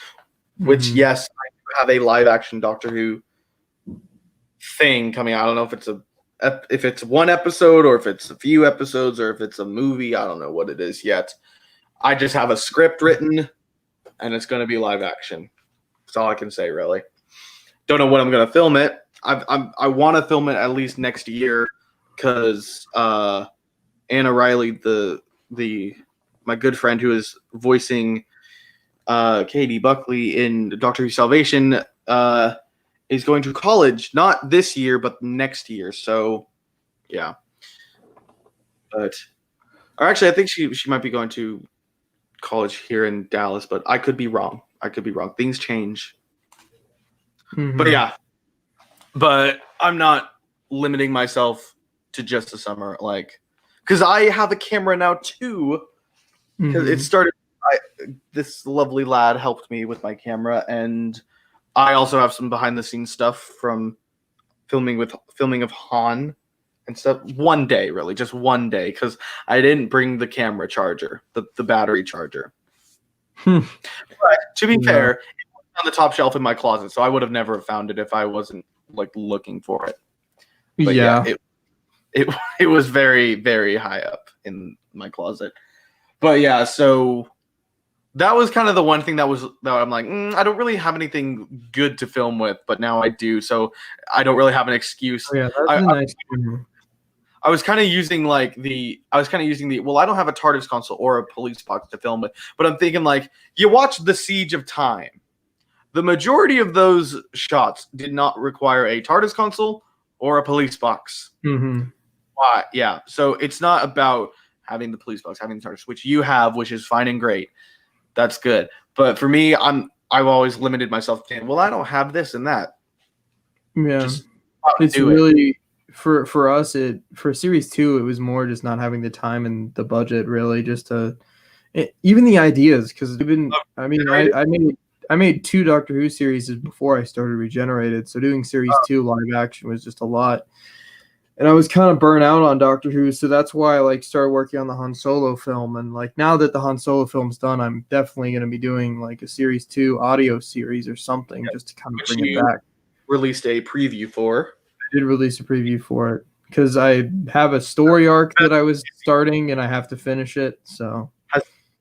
Which yes, I do have a live action Doctor Who thing coming out. I don't know if it's one episode or if it's a few episodes or if it's a movie. I don't know what it is yet. I just have a script written and it's going to be live action. That's all I can say, really. Don't know when I'm going to film it. I want to film it at least next year because Anna Riley, my good friend who is voicing Katie Buckley in Doctor Who Salvation, is going to college, not this year, but next year. So, yeah. Or actually, I think she might be going to college here in Dallas, but I could be wrong. Things change. But yeah. But I'm not limiting myself to just the summer, like, because I have a camera now too. Because it started. This lovely lad helped me with my camera, and I also have some behind the scenes stuff from filming of Han and stuff. One day, really, just one day, because I didn't bring the camera charger, the battery charger. But to be fair, it was on the top shelf in my closet, so I would have never found it if I wasn't like looking for it. But yeah, it was very, very high up in my closet. But yeah, so that was kind of the one thing that I'm like, I don't really have anything good to film with, but now I do, so I don't really have an excuse. Oh, yeah, that's a nice one. I was kind of using well, I don't have a TARDIS console or a police box to film with, but I'm thinking like, you watch The Siege of Time. The majority of those shots did not require a TARDIS console or a police box. Why? Yeah, so it's not about having the police box, having the TARDIS, which you have, which is fine and great. That's good. But for me, I've always limited myself to, well, I don't have this and that. Yeah, Just it's do it. really for us. For series 2, it was more just not having the time and the budget, really, just to even the ideas. Because even I mean, I made 2 Doctor Who series before I started Regenerated, so doing series 2 live action was just a lot. And I was kind of burnt out on Doctor Who, so that's why I like started working on the Han Solo film. And like now that the Han Solo film's done, I'm definitely going to be doing like a series 2 audio series or something, just to kind of bring it back. Released a preview for. I did release a preview for it because I have a story arc that I was starting and I have to finish it. So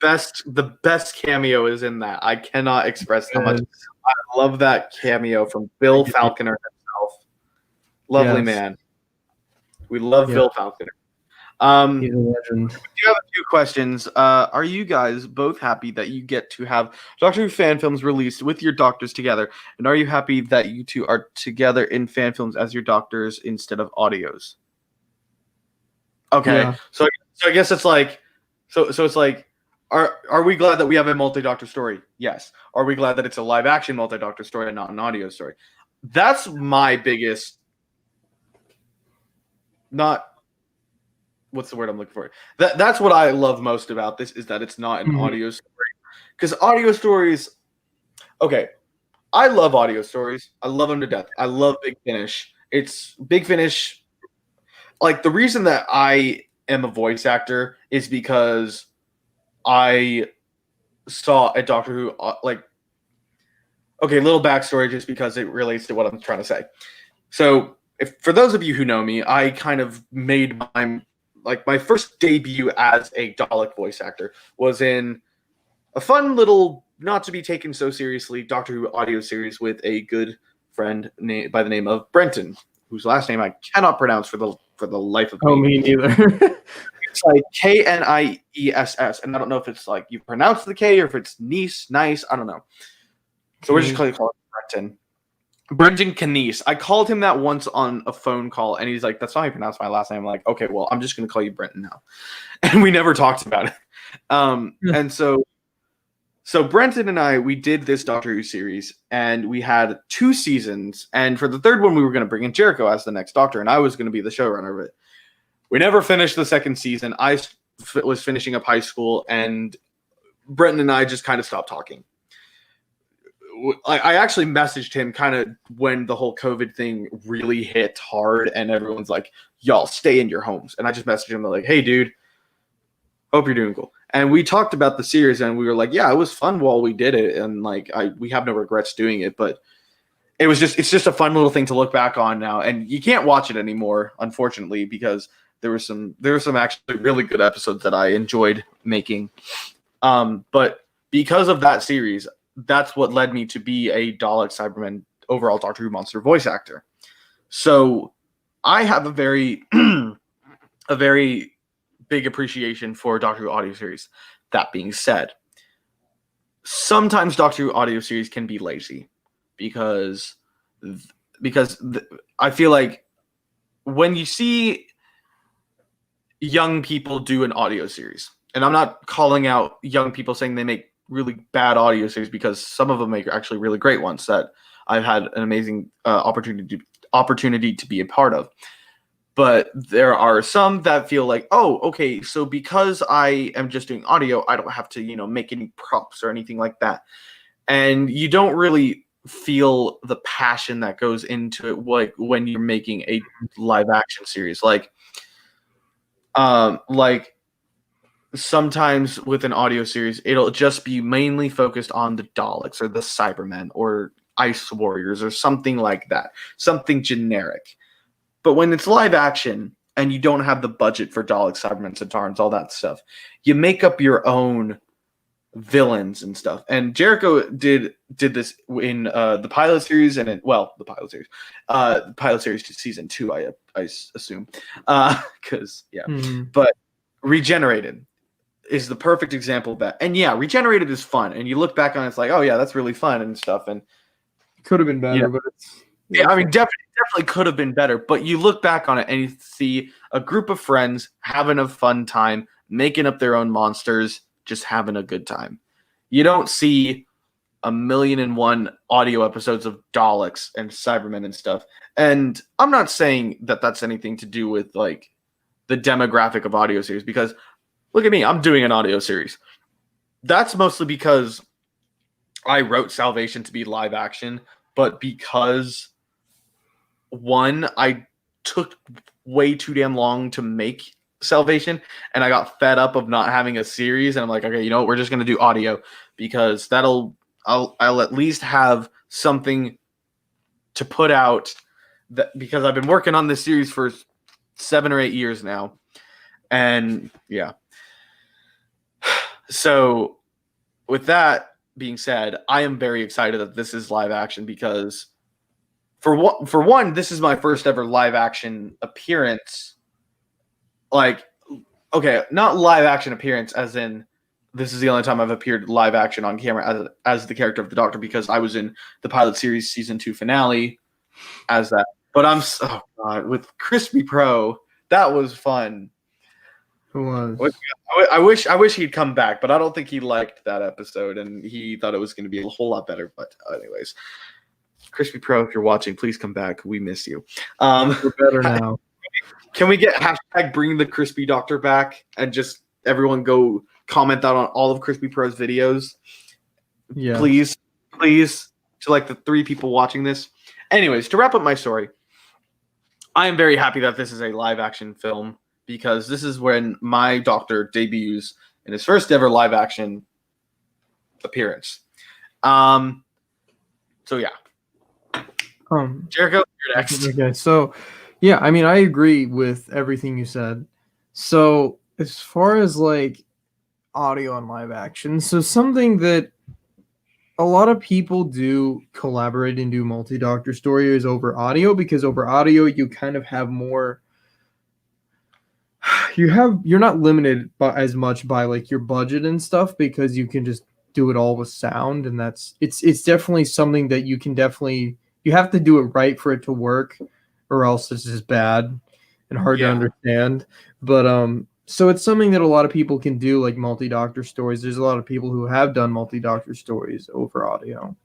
The best cameo is in that. I cannot express how much I love that cameo from Bill Falconer himself. Lovely man. We love Bill Falconer. He's a legend. You have a few questions. Are you guys both happy that you get to have Doctor Who fan films released with your doctors together? And are you happy that you two are together in fan films as your doctors instead of audios? Okay, yeah. So I guess it's like, so it's like, are we glad that we have a multi-doctor story? Yes. Are we glad that it's a live-action multi-doctor story and not an audio story? That's my biggest. Not. What's the word I'm looking for? That's what I love most about this, is that it's not an audio story. Because audio stories, okay, I love audio stories. I love them to death. I love Big Finish. It's Big Finish. Like, the reason that I am a voice actor is because I saw a Doctor Who, like, okay, little backstory just because it relates to what I'm trying to say. So, for those of you who know me, I kind of made my first debut as a Dalek voice actor was in a fun little, not to be taken so seriously, Doctor Who audio series with a good friend by the name of Brenton, whose last name I cannot pronounce for the life of me. Oh, me neither. It's like Kniess, and I don't know if it's like you pronounce the K or if it's nice. I don't know. So we're just going to call it Brenton. Brenton Kean. I called him that once on a phone call, and he's like, "That's not how you pronounce my last name." I'm like, "Okay, well, I'm just going to call you Brenton now." And we never talked about it. And so Brenton and I, we did this Doctor Who series, and we had 2 seasons. And for the third one, we were going to bring in Jericho as the next Doctor, and I was going to be the showrunner of it. We never finished the second season. I was finishing up high school, and Brenton and I just kind of stopped talking. I actually messaged him kind of when the whole COVID thing really hit hard, and everyone's like, "Y'all stay in your homes." And I just messaged him like, "Hey, dude, hope you're doing cool." And we talked about the series, and we were like, "Yeah, it was fun while we did it, and like we have no regrets doing it." But it's just a fun little thing to look back on now, and you can't watch it anymore, unfortunately, because there were some actually really good episodes that I enjoyed making. But because of that series, that's what led me to be a Dalek Cyberman overall Doctor Who monster voice actor. So I have a very big appreciation for Doctor Who audio series. That being said, sometimes Doctor Who audio series can be lazy because I feel like when you see young people do an audio series, and I'm not calling out young people saying they make really bad audio series, because some of them make actually really great ones that I've had an amazing opportunity to be a part of. But there are some that feel like, oh, okay, so because I am just doing audio, I don't have to, make any props or anything like that. And you don't really feel the passion that goes into it, like when you're making a live action series. Like sometimes with an audio series, it'll just be mainly focused on the Daleks or the Cybermen or Ice Warriors or something like that, something generic. But when it's live action and you don't have the budget for Daleks, Cybermen, Centaurans, all that stuff, you make up your own villains and stuff. And Jericho did this in the pilot series, and the pilot series to season 2, I assume, because But Regenerated is the perfect example of that. And yeah, Regenerated is fun, and you look back on it, it's like, oh yeah, that's really fun and stuff. And could have been better, but it's I mean, definitely could have been better. But you look back on it and you see a group of friends having a fun time, making up their own monsters, just having a good time. You don't see 1,000,001 audio episodes of Daleks and Cybermen and stuff. And I'm not saying that that's anything to do with like the demographic of audio series, because look at me, I'm doing an audio series. That's mostly because I wrote Salvation to be live action, but because one, I took way too damn long to make Salvation, and I got fed up of not having a series, and I'm like, okay, you know what, we're just gonna do audio, because I'll at least have something to put out, that because I've been working on this series for 7 or 8 years now. And yeah. So with that being said, I am very excited that this is live action, because for one, this is my first ever live action appearance. Like, okay, not live action appearance as in this is the only time I've appeared live action on camera as the character of the Doctor, because I was in the pilot series season 2 finale as that. But oh god, with Crispy Pro, that was fun. Who was? I wish he'd come back, but I don't think he liked that episode, and he thought it was going to be a whole lot better. But anyways, Crispy Pro, if you're watching, please come back. We miss you. We're better now. Can we get hashtag bring the Crispy Doctor back, and just everyone go comment that on all of Crispy Pro's videos? Yeah. Please, to like the 3 people watching this. Anyways, to wrap up my story, I am very happy that this is a live action film, because this is when my Doctor debuts in his first ever live action appearance. So yeah. Jericho, you're next. Okay, so yeah, I mean, I agree with everything you said. So as far as like audio and live action, so something that a lot of people do collaborate and do multi-doctor stories over audio, because over audio you kind of have more, you're not limited by as much by like your budget and stuff, because you can just do it all with sound, and it's definitely something that you have to do it right for it to work, or else it's just bad and hard to understand. But so it's something that a lot of people can do, like multi-doctor stories. There's a lot of people who have done multi-doctor stories over audio,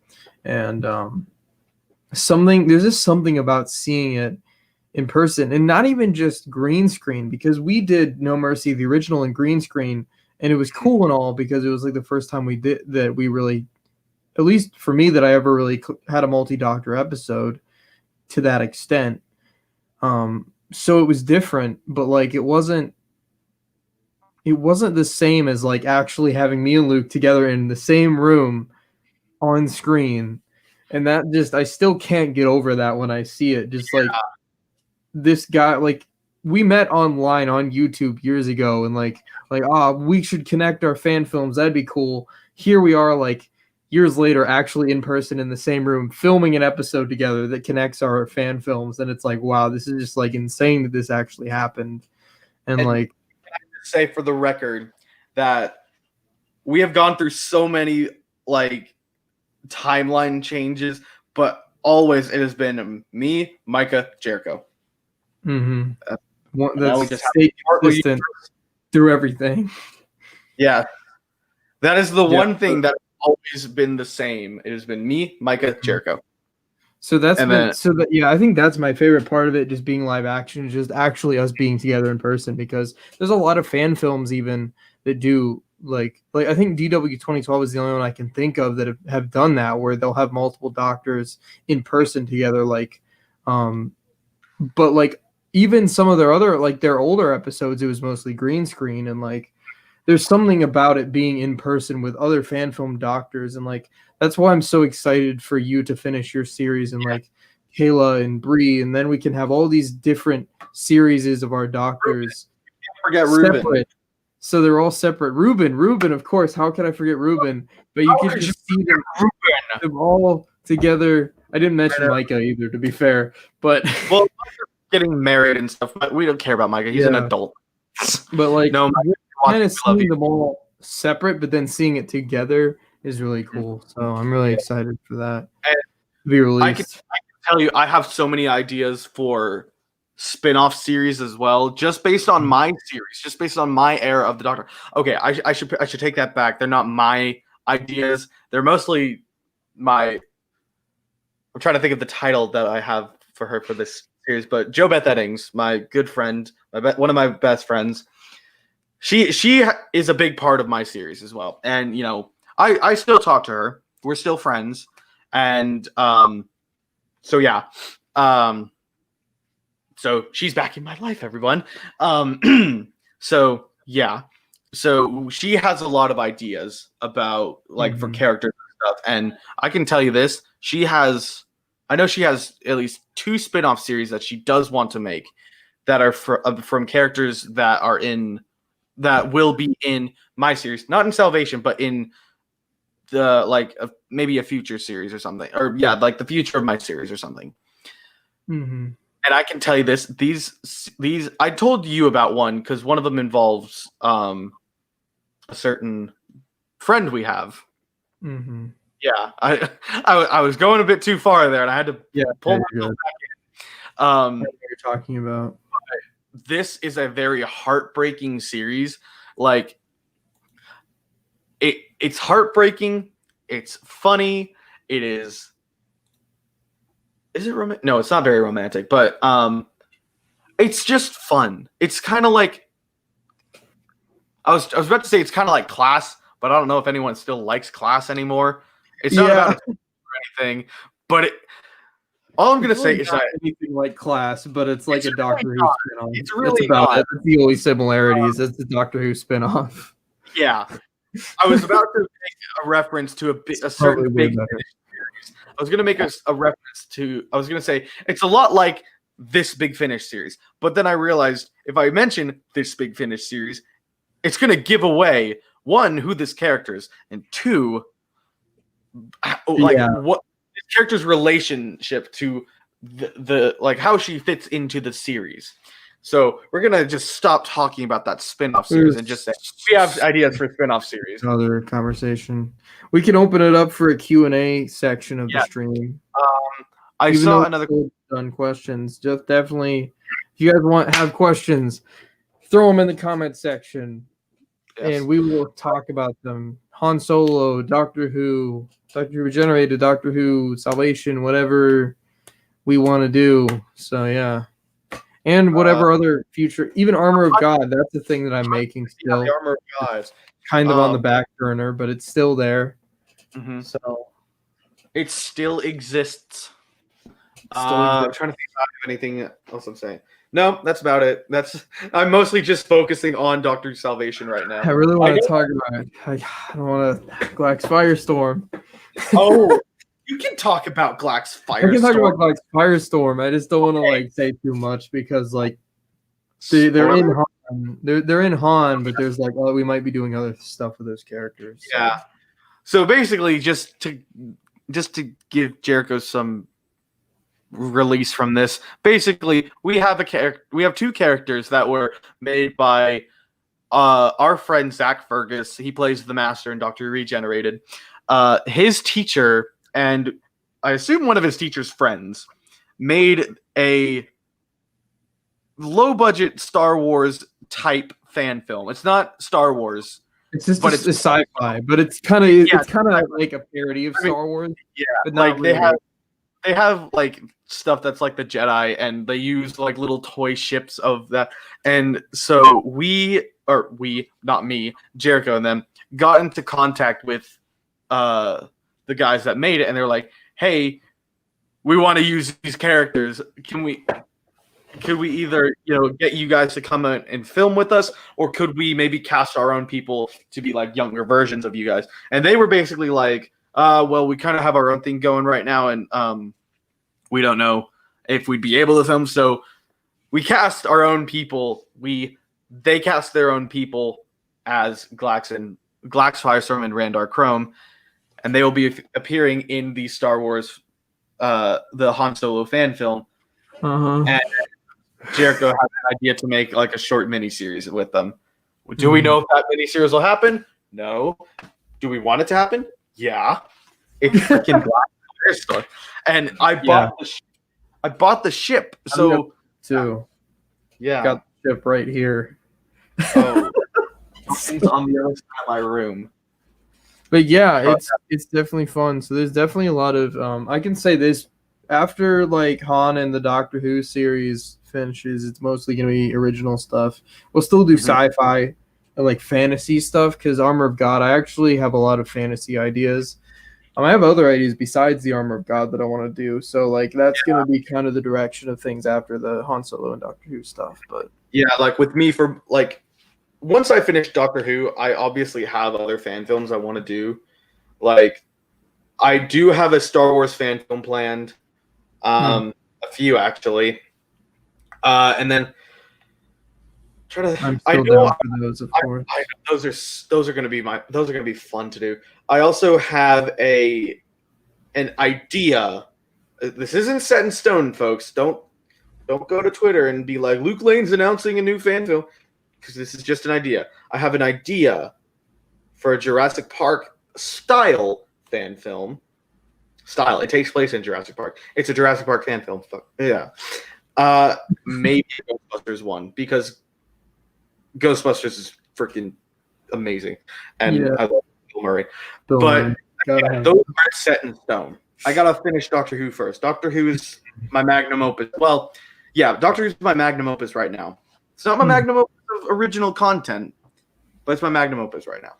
and there's just something about seeing it in person, and not even just green screen, because we did No Mercy, the original, in green screen, and it was cool and all, because it was like the first time we did that, we really, at least for me, that I ever really had a multi-doctor episode to that extent. So it was different, but like it wasn't the same as like actually having me and Luke together in the same room on screen. And that just, I still can't get over that when I see it. Just like this guy, like we met online on YouTube years ago, and like, we should connect our fan films. That'd be cool. Here we are, like years later, actually in person in the same room, filming an episode together that connects our fan films. And it's like, wow, this is just like insane that this actually happened. And like, say for the record that we have gone through so many like timeline changes, but always it has been me, Micah, Jericho. Mm-hmm. That's we just stay consistent through everything. Yeah, that is the one thing that always been the same. It has been me, Micah, Jericho. So I think that's my favorite part of it, just being live action, just actually us being together in person, because there's a lot of fan films even that do like I think DW 2012 is the only one I can think of that have done that, where they'll have multiple doctors in person together, but like even some of their other, like their older episodes, it was mostly green screen, and like there's something about it being in person with other fan film doctors, and like that's why I'm so excited for you to finish your series, and like Kayla and Bree, and then we can have all these different series of our doctors. Forget Ruben. Separate. So they're all separate. Ruben, of course. How could I forget Ruben? But you can just see them all together. I didn't mention Micah either, to be fair. But well, getting married and stuff, but we don't care about Micah. He's an adult. But like, no, kind of seeing them all separate, but then seeing it together is really cool. So I'm really excited for that to be released. I can tell you, I have so many ideas for spin-off series as well, just based on my series, just based on my era of the Doctor. Okay, I should take that back. They're not my ideas. They're mostly I'm trying to think of the title that I have for her for this series, but Jo Beth Eddings, my good friend, one of my best friends, she is a big part of my series as well. And I still talk to her. We're still friends, and so yeah, so she's back in my life, everyone. So yeah, so she has a lot of ideas about for characters and stuff, and I can tell you this: I know she has at least 2 spin-off series that she does want to make that are from characters that will be in my series, not in Salvation, but in the maybe a future series or something, or the future of my series or something. Mm-hmm. And I can tell you this: these I told you about one because one of them involves a certain friend we have. Mm-hmm. Yeah, I was going a bit too far there, and I had to pull myself back in. I know what you're talking about. This is a very heartbreaking series. It's heartbreaking. It's funny. It is. Is it romantic? No, it's not very romantic, but it's just fun. It's kind of like I was about to say it's kind of like Class, but I don't know if anyone still likes Class anymore. It's not about anything, but all I'm gonna say is that anything like Class, but it's like a Doctor Who spinoff. It's really about not. it. That's the only similarities. It's the Doctor Who spinoff. Yeah, I was about to make a reference to a certain big series. I was gonna make a reference to. I was gonna say it's a lot like this Big Finish series, but then I realized if I mention this Big Finish series, it's gonna give away 1, who this character is, and 2, what this character's relationship to the how she fits into the series. So we're gonna just stop talking about that spin-off series and just say we have ideas for spin-off series. Another conversation. We can open it up for a Q&A section of the stream. I saw another done questions. Just definitely, if you guys have questions, throw them in the comment section, and we will talk about them. Han Solo, Doctor Who Regenerated, Doctor Who, Salvation, whatever we want to do. So yeah. And whatever other future, even Armor of God, that's the thing that I'm making still. The Armor of God. Kind of on the back burner, but it's still there. Mm-hmm. So it still exists. I'm trying to think if I have anything else I'm saying. No, that's about it. I'm mostly just focusing on Dr. Salvation right now. I really want to talk about it. I don't want to Glax Firestorm. Oh, you can talk about Glax Firestorm. I can talk about Glax Firestorm. I just don't want to say too much because they're in Han. They're in Han, but there's we might be doing other stuff with those characters. So. Yeah. So basically, just to give Jericho some release from this, basically we have 2 characters that were made by our friend Zach Fergus. He plays the Master in Doctor Regenerated. His teacher, and I assume one of his teacher's friends, made a low-budget Star Wars type fan film. It's not Star Wars. It's just it's sci-fi, but it's kind of like a parody of Star Wars. Yeah, but not really. they have stuff that's like the Jedi, and they use little toy ships of that. And so not me, Jericho and them got into contact with the guys that made it, and they're like, "Hey, we want to use these characters. Could we either get you guys to come and film with us, or could we maybe cast our own people to be younger versions of you guys?" And they were basically like, well, we kind of have our own thing going right now, and we don't know if we'd be able to film, so we cast our own people. They cast their own people as Glax Firestorm and Randar Chrome, and they will be appearing in the Star Wars, the Han Solo fan film. And Jericho has an idea to make a short miniseries with them. Do we know if that miniseries will happen? No. Do we want it to happen? Yeah. It's freaking Glax Firestorm, and I bought the ship. So too. Yeah, got the ship right here. Oh, it's on the other side of my room. But yeah, it's definitely fun. So there's definitely a lot of I can say this after like Han and the Doctor Who series finishes, it's mostly gonna be original stuff. We'll still do sci-fi and like fantasy stuff because Armor of God. I actually have a lot of fantasy ideas. I have other ideas besides the Armor of God that I want to do. So like that's gonna be kind of the direction of things after the Han Solo and Doctor Who stuff. But yeah, like with me for like once I finish Doctor Who, I obviously have other fan films I want to do. Like I do have a Star Wars fan film planned, a few actually, and then try to. I'm I still know down for those, of course. those are gonna be fun to do. I also have an idea. This isn't set in stone, folks. Don't go to Twitter and be like Luke Lane's announcing a new fan film because this is just an idea. I have an idea for a Jurassic Park style fan film. Style. It takes place in Jurassic Park. It's a Jurassic Park fan film. Yeah. Maybe Ghostbusters one because Ghostbusters is freaking amazing, and I love Bill Murray. But those aren't set in stone. I gotta finish Doctor Who first. Doctor Who is my magnum opus. Well, yeah, Doctor Who's my magnum opus right now. It's not my magnum opus of original content, but it's my magnum opus right now.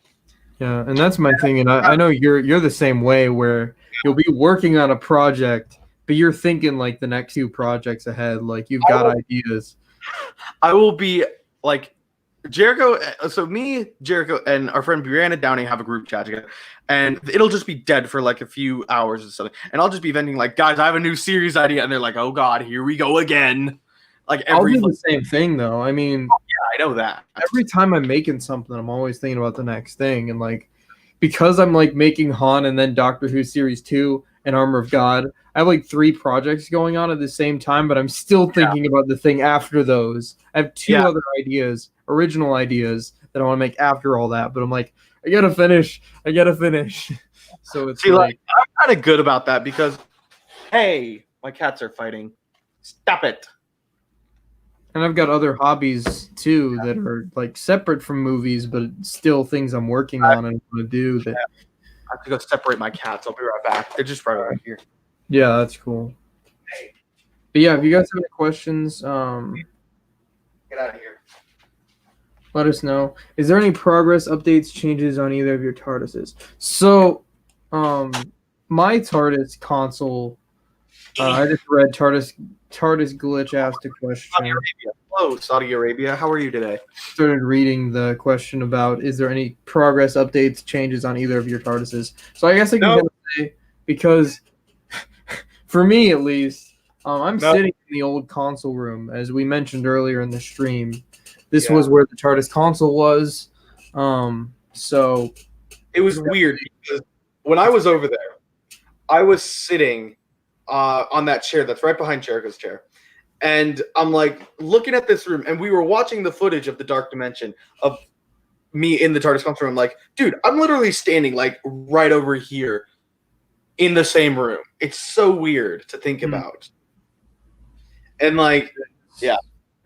Yeah, and that's my thing, and I know you're the same way where you'll be working on a project, but you're thinking like the next 2 projects ahead, like you've got ideas. I will be like Jericho. So me, Jericho, and our friend Brianna Downey have a group chat together, and it'll just be dead for like a few hours or something, and I'll just be venting like, guys, I have a new series idea, and they're like, oh god, here we go again. Like I'll do the same thing though. I mean, yeah, I know that. Every time I'm making something, I'm always thinking about the next thing, and like because I'm like making Han and then Doctor Who series 2 and Armor of God, I have like 3 projects going on at the same time, but I'm still thinking about the thing after those. I have 2 other ideas, original ideas that I want to make after all that, but I'm like, I gotta finish. So it's like I'm kind of good about that because, hey, my cats are fighting. Stop it. And I've got other hobbies too that are like separate from movies, but still things I'm working on and want to do. That I have to go separate my cats. I'll be right back. They're just right here. Yeah, that's cool. But yeah, if you guys have any questions, get out of here. Let us know. Is there any progress, updates, changes on either of your TARDISes? So, my TARDIS console. I just read TARDIS Glitch asked a question. Hello, Saudi Arabia. How are you today? Started reading the question about is there any progress, updates, changes on either of your TARDISes? So I guess I can say because for me at least, I'm sitting in the old console room as we mentioned earlier in the stream. This was where the TARDIS console was. So it was weird because when I was over there, I was sitting on that chair that's right behind Jericho's chair. And I'm like looking at this room, and we were watching the footage of the Dark Dimension of me in the TARDIS console room. I'm like, dude, I'm literally standing like right over here in the same room. It's so weird to think about. And like, yeah,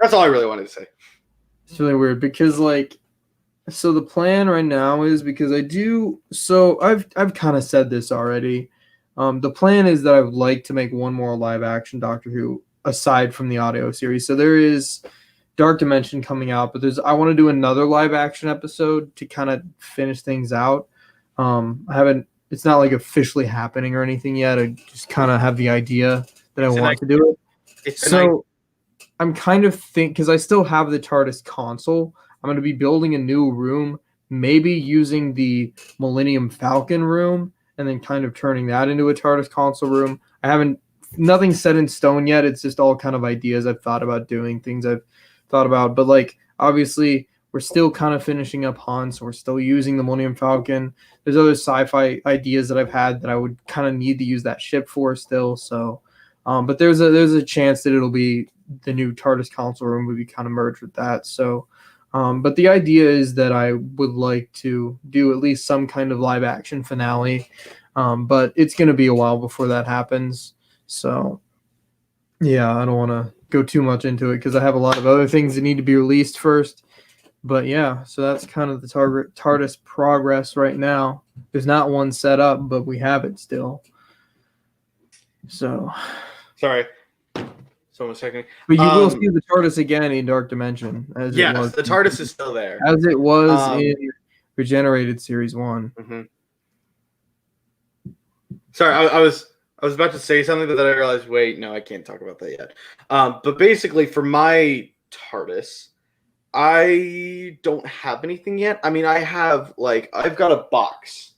that's all I really wanted to say. It's really weird because like, so the plan right now is because I've kind of said this already. The plan is that I would like to make one more live action Doctor Who aside from the audio series. So there is Dark Dimension coming out, but I want to do another live action episode to kind of finish things out. It's not like officially happening or anything yet. I just kind of have the idea that I want to do it. So I'm kind of because I still have the TARDIS console. I'm going to be building a new room, maybe using the Millennium Falcon room and then kind of turning that into a TARDIS console room. Nothing set in stone yet. It's just all kind of ideas I've thought about doing, things I've thought about. But like, obviously, we're still kind of finishing up Han, so we're still using the Millennium Falcon. There's other sci-fi ideas that I've had that I would kind of need to use that ship for still. So, but there's a chance that it'll be the new TARDIS console room would be kind of merged with that. So, but the idea is that I would like to do at least some kind of live action finale. But it's going to be a while before that happens. So, yeah, I don't want to go too much into it because I have a lot of other things that need to be released first. But yeah, so that's kind of the TARDIS progress right now. There's not one set up, but we have it still. So, sorry, someone's checking. but you will see the TARDIS again in Dark Dimension, as yes, it was. The TARDIS is still there, as it was in Regenerated Series 1. Mm-hmm. Sorry, I was about to say something, but then I realized, wait, no, I can't talk about that yet. But basically, for my TARDIS, I don't have anything yet. I mean, I've got a box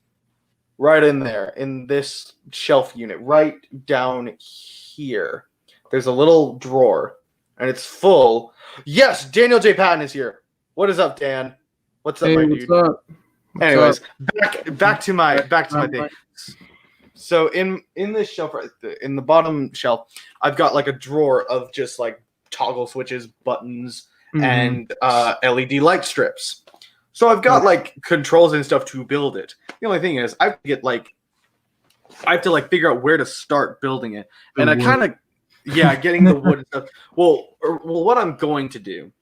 right in there in this shelf unit, right down here. There's a little drawer, and it's full. Yes, Daniel J. Patton is here. What is up, Dan? What's up, my dude? What's up? Anyways, back to my thing. So in this shelf, in the bottom shelf, I've got like a drawer of just like toggle switches, buttons, and LED light strips. So I've got like controls and stuff to build it. The only thing is I have to figure out where to start building it. And I kind of getting the wood and stuff. Well, what I'm going to do.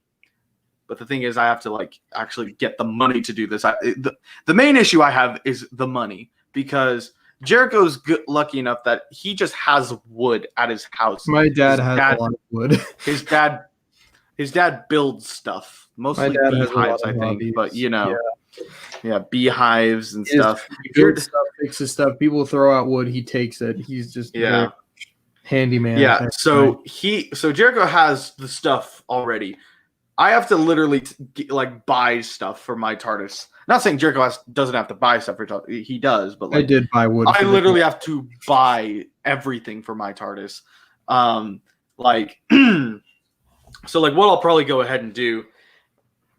But the thing is, I have to like actually get the money to do this. The main issue I have is the money, because Jericho's lucky enough that he just has wood at his house. My dad has a lot of wood. His dad builds stuff, mostly beehives, I think. But beehives and stuff. He builds stuff, fixes stuff. People throw out wood, he takes it. He's just handyman. Yeah. So Jericho has the stuff already. I have to literally buy stuff for my TARDIS. Not saying Jericho doesn't have to buy stuff for TARDIS. He does, but I did buy wood. I literally have to buy everything for my TARDIS. So what I'll probably go ahead and do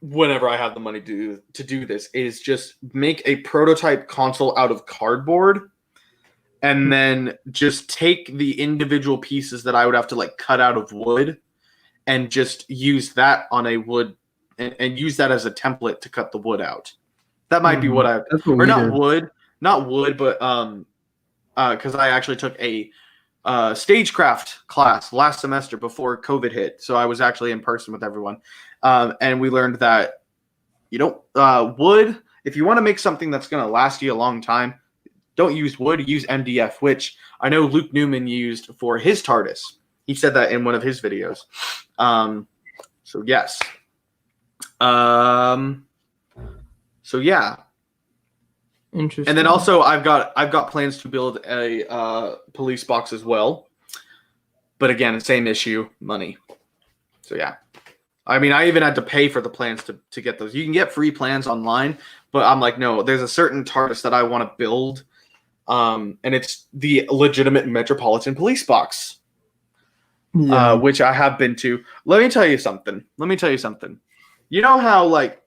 whenever I have the money to do this is just make a prototype console out of cardboard, and then just take the individual pieces that I would have to cut out of wood, and just use that on a wood and use that as a template to cut the wood out. That might be what not wood, but because I actually took a stagecraft class last semester before COVID hit, so I was actually in person with everyone, and we learned that wood. If you want to make something that's going to last you a long time, don't use wood. Use MDF, which I know Luke Newman used for his TARDIS. He said that in one of his videos. So yes. So yeah. Interesting. And then also I've got plans to build a police box as well. But again, same issue, money. So yeah. I mean, I even had to pay for the plans to get those. You can get free plans online, but I'm like, no, there's a certain TARDIS that I want to build. And it's the legitimate Metropolitan Police box. Yeah. Which I have been to. Let me tell you something. You know how the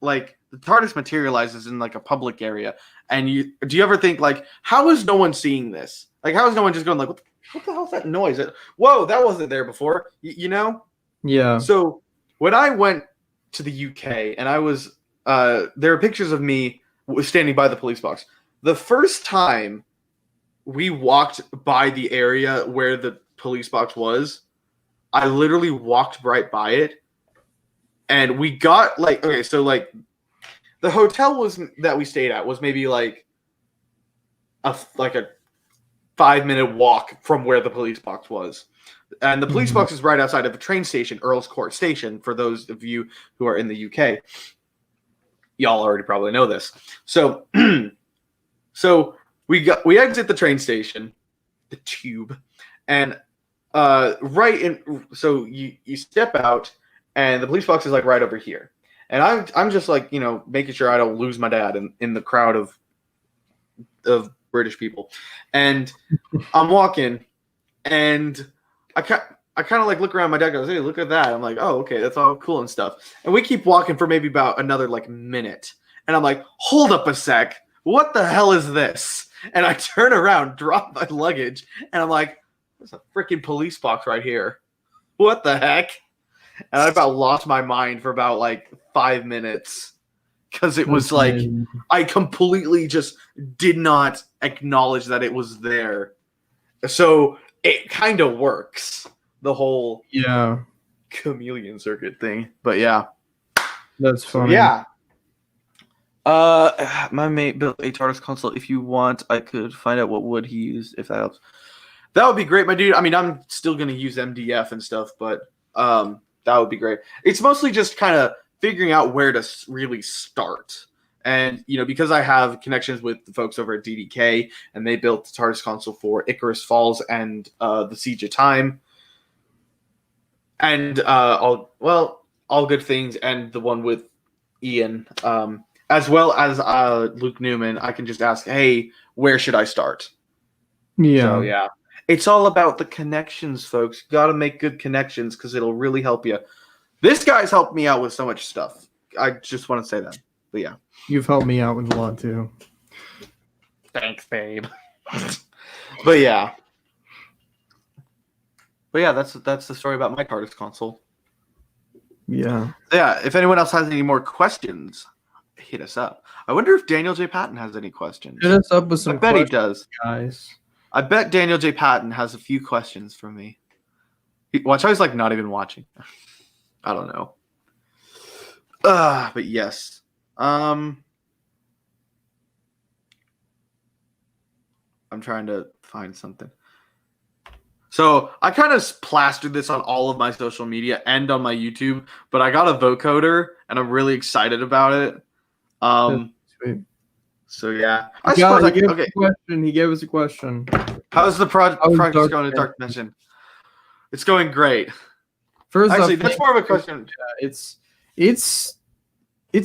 TARDIS materializes in a public area, and do you ever think how is no one seeing this? How is no one just going what the hell is that noise? Whoa, that wasn't there before. You know? Yeah. So when I went to the UK, and I was there are pictures of me standing by the police box. The first time we walked by the area where the police box was, I literally walked right by it, and we got the hotel that we stayed at was maybe a 5-minute walk from where the police box was, and the police box is right outside of a train station, Earl's Court Station. For those of you who are in the UK, y'all already probably know this. So we exit the train station, the tube, and so you step out, and the police box is right over here, and I'm just making sure I don't lose my dad in the crowd of British people, and I'm walking, and I kind of look around. My dad goes, "Hey, look at that." I'm like, "Oh, okay, that's all cool and stuff." And we keep walking for maybe about another minute, and I'm like, "Hold up a sec, what the hell is this?" And I turn around, drop my luggage, and I'm like, there's a freaking police box right here. What the heck? And I about lost my mind for about 5 minutes, because it was I completely just did not acknowledge that it was there. So it kind of works, the whole chameleon circuit thing. But yeah. That's So funny. yeah. My mate built a TARDIS console. If you want, I could find out what wood he used, if that helps. That would be great, my dude. I mean, I'm still gonna use MDF and stuff, but that would be great. It's mostly just kind of figuring out where to really start. And because I have connections with the folks over at DDK, and they built the TARDIS console for Icarus Falls and the Siege of Time, and all good things, and the one with Ian, as well as Luke Newman. I can just ask, hey, where should I start? Yeah. So yeah, it's all about the connections, folks. Got to make good connections because it'll really help you. This guy's helped me out with so much stuff. I just want to say that. But yeah, you've helped me out with a lot too. Thanks, babe. But yeah, that's the story about my TARDIS console. Yeah. Yeah. If anyone else has any more questions, hit us up. I wonder if Daniel J. Patton has any questions. Hit us up with some. I bet he does, guys. I bet Daniel J. Patton has a few questions for me. Watch how he's like not even watching. I don't know. But yes. I'm trying to find something. So I kind of plastered this on all of my social media and on my YouTube, but I got a vocoder and I'm really excited about it. Sweet. So yeah, He gave us a question. How's the project going in Dark Dimension? It's going great. First, actually, that's more of a question. It's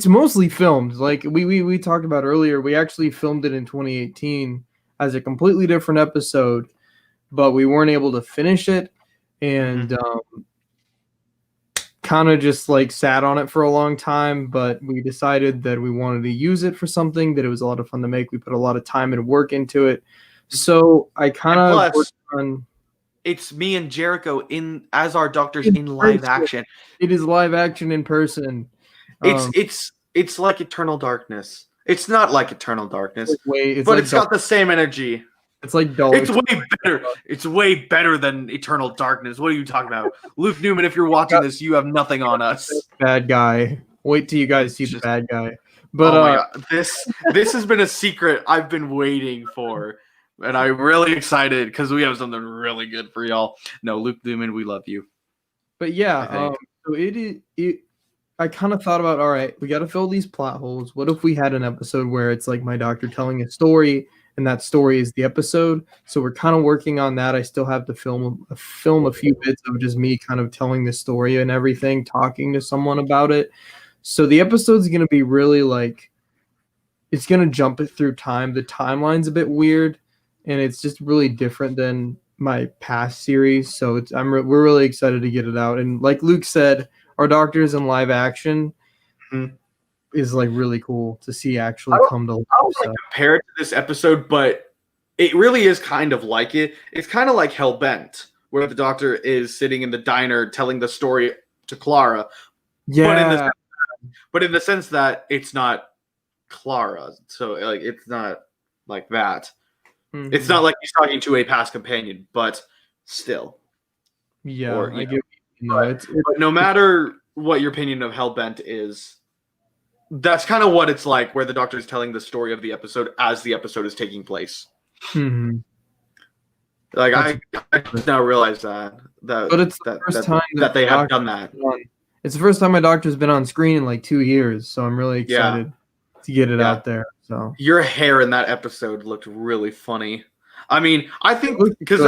mostly filmed. Like we talked about earlier, we actually filmed it in 2018 as a completely different episode, but we weren't able to finish it, and kind of just like sat on it for a long time. But we decided that we wanted to use it for something, that it was a lot of fun to make. We put a lot of time and work into it. So I kind of worked on. It's me and Jericho as our doctors in live action. It is live action in person. It's like Eternal Darkness. It's not like Eternal Darkness, but like it's got the same energy. It's like It's way better. It's way better than Eternal Darkness. What are you talking about? Luke Newman, if you're watching this, you have nothing on us. Bad guy. Wait till you guys see the bad guy. But oh my God. This has been a secret I've been waiting for. And I'm really excited because we have something really good for y'all. No, Luke Newman, we love you. But yeah, so I kind of thought about, all right, we got to fill these plot holes. What if we had an episode where it's like my doctor telling a story, and that story is the episode? So we're kind of working on that. I still have to film a few bits of just me kind of telling the story and everything, talking to someone about it. So the episode's going to be really like, it's going to jump it through time. The timeline's a bit weird, and it's just really different than my past series. So we're really excited to get it out. And like Luke said, our doctors in live action is like really cool to see actually come to life. I don't like compare it to this episode, but it really is kind of like it. It's kind of like Hellbent, where the doctor is sitting in the diner telling the story to Clara. Yeah. But in the sense that it's not Clara. So like it's not like that. Mm-hmm. It's not like he's talking to a past companion, but still. Yeah. But no matter what your opinion of Hellbent is, that's kind of what it's like, where the doctor is telling the story of the episode as the episode is taking place. Mm-hmm. Like I just now realize that it's the first time that they have done that. It's the first time my doctor's been on screen in like 2 years, so I'm really excited to get it out there. So your hair in that episode looked really funny. I mean, I think because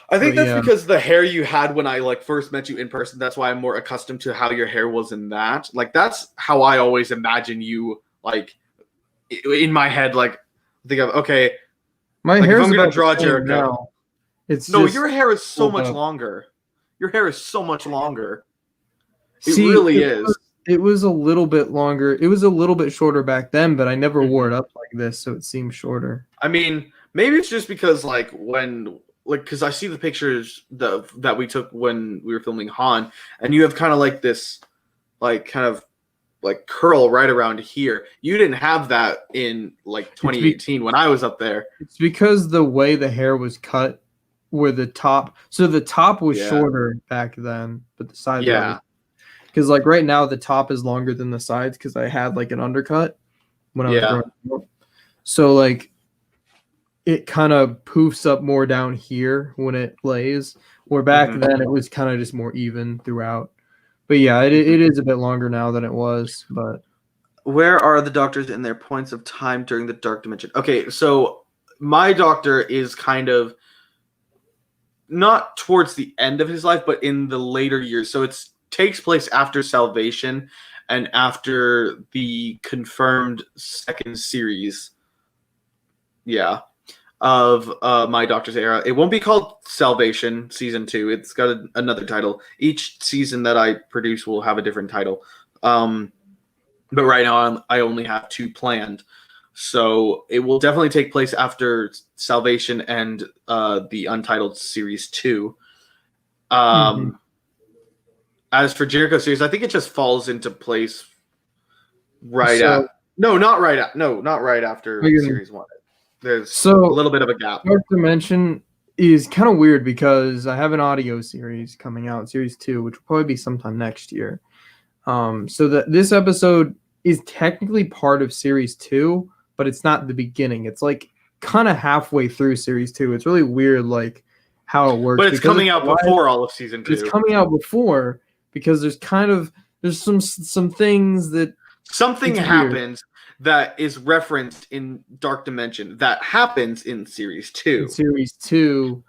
because the hair you had when I like first met you in person, that's why I'm more accustomed to how your hair was in that. Like that's how I always imagine you, like in my head. Like think of my like, hair's if I'm about gonna draw Jericho. Your hair is so much longer. Your hair is so much longer. It really is. It was a little bit longer. It was a little bit shorter back then, but I never wore it up like this, so it seems shorter. I mean, maybe it's just because because I see the pictures that we took when we were filming Han, and you have kind of like this, like kind of like curl right around here. You didn't have that in like 2018 when I was up there. It's because the way the hair was cut, where the top, so the top was shorter back then, but the side. because like right now the top is longer than the sides because I had like an undercut when I was growing up. So like it kind of poofs up more down here when it lays. Where back then it was kind of just more even throughout. But yeah, it is a bit longer now than it was. But where are the doctors in their points of time during the dark dimension? Okay, so my doctor is kind of not towards the end of his life, but in the later years. So it takes place after Salvation and after the confirmed second series. Yeah. Of my Doctor's era. It won't be called Salvation Season 2. It's got another title. Each season that I produce will have a different title. But right now I only have 2 planned. So it will definitely take place after Salvation and the Untitled Series 2. As for Jericho series, I think it just falls into place not right after Series 1. There's a little bit of a gap. Dark Dimension is kind of weird because I have an audio series coming out, Series 2, which will probably be sometime next year. So that this episode is technically part of Series 2, but it's not the beginning. It's like kind of halfway through Series 2. It's really weird, like how it works. But it's coming out before all of Season 2. It's coming out before because there's some things that something happens that is referenced in Dark Dimension that happens in Series 2.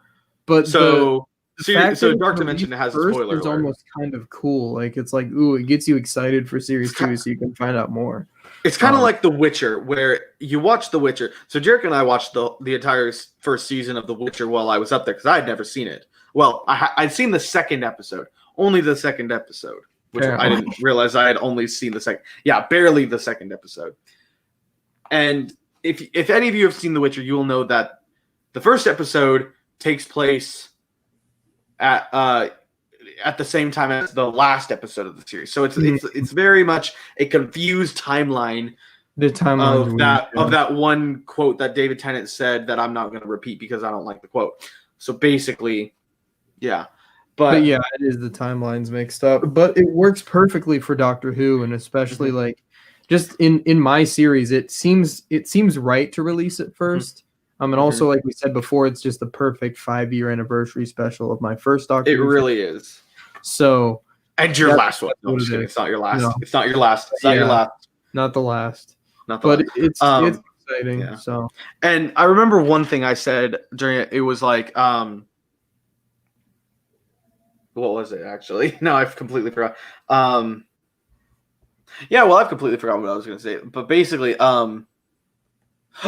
But so Dark Dimension has a spoiler alert. Almost kind of cool. Like it's like, ooh, it gets you excited for Series 2 so you can find out more. It's kind of like The Witcher, where you watch The Witcher. So Jericho and I watched the entire first season of The Witcher while I was up there because I had never seen it. Well, I'd seen the second episode, only the second episode, which I didn't realize I had only seen the second. Yeah, barely the second episode. And if any of you have seen The Witcher, you will know that the first episode takes place at the same time as the last episode of the series. So it's very much a confused timeline. The timeline of that one quote that David Tennant said that I'm not going to repeat because I don't like the quote. So basically, yeah. But yeah, it is the timelines mixed up. But it works perfectly for Doctor Who, and especially like just in my series, it seems right to release it first. And also, like we said before, it's just the perfect 5-year anniversary special of my first Doctor Who. It really is. So, and your last one. No, I'm just kidding. It's not your last. No. It's not your last. It's not your last. Not the last. Not the last. It's exciting. Yeah. So, and I remember one thing I said during it. It was like, what was it actually? No, I've completely forgot. Yeah, well, I've completely forgotten what I was going to say. But basically, oh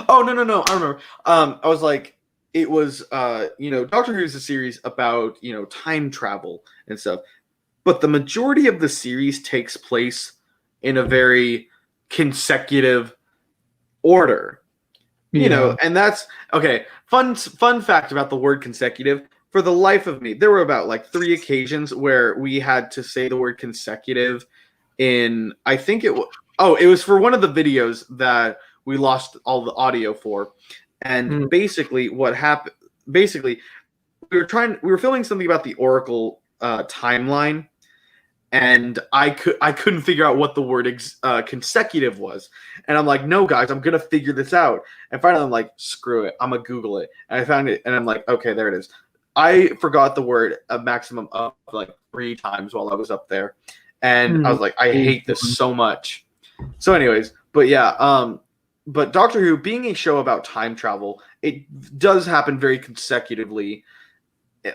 no, I remember. I was like, it was Doctor Who is a series about time travel and stuff, but the majority of the series takes place in a very consecutive order. And that's okay. Fun fact about the word consecutive. For the life of me, there were about like 3 occasions where we had to say the word consecutive in, I think it was for one of the videos that we lost all the audio for. And basically what happened, we were filming something about the Oracle timeline, and I couldn't figure out what the word consecutive was. And I'm like, no guys, I'm going to figure this out. And finally I'm like, screw it, I'm going to Google it. And I found it, and I'm like, okay, there it is. I forgot the word a maximum of like 3 times while I was up there. And I was like, I hate this so much. So anyways, but yeah, but Doctor Who, being a show about time travel, it does happen very consecutively.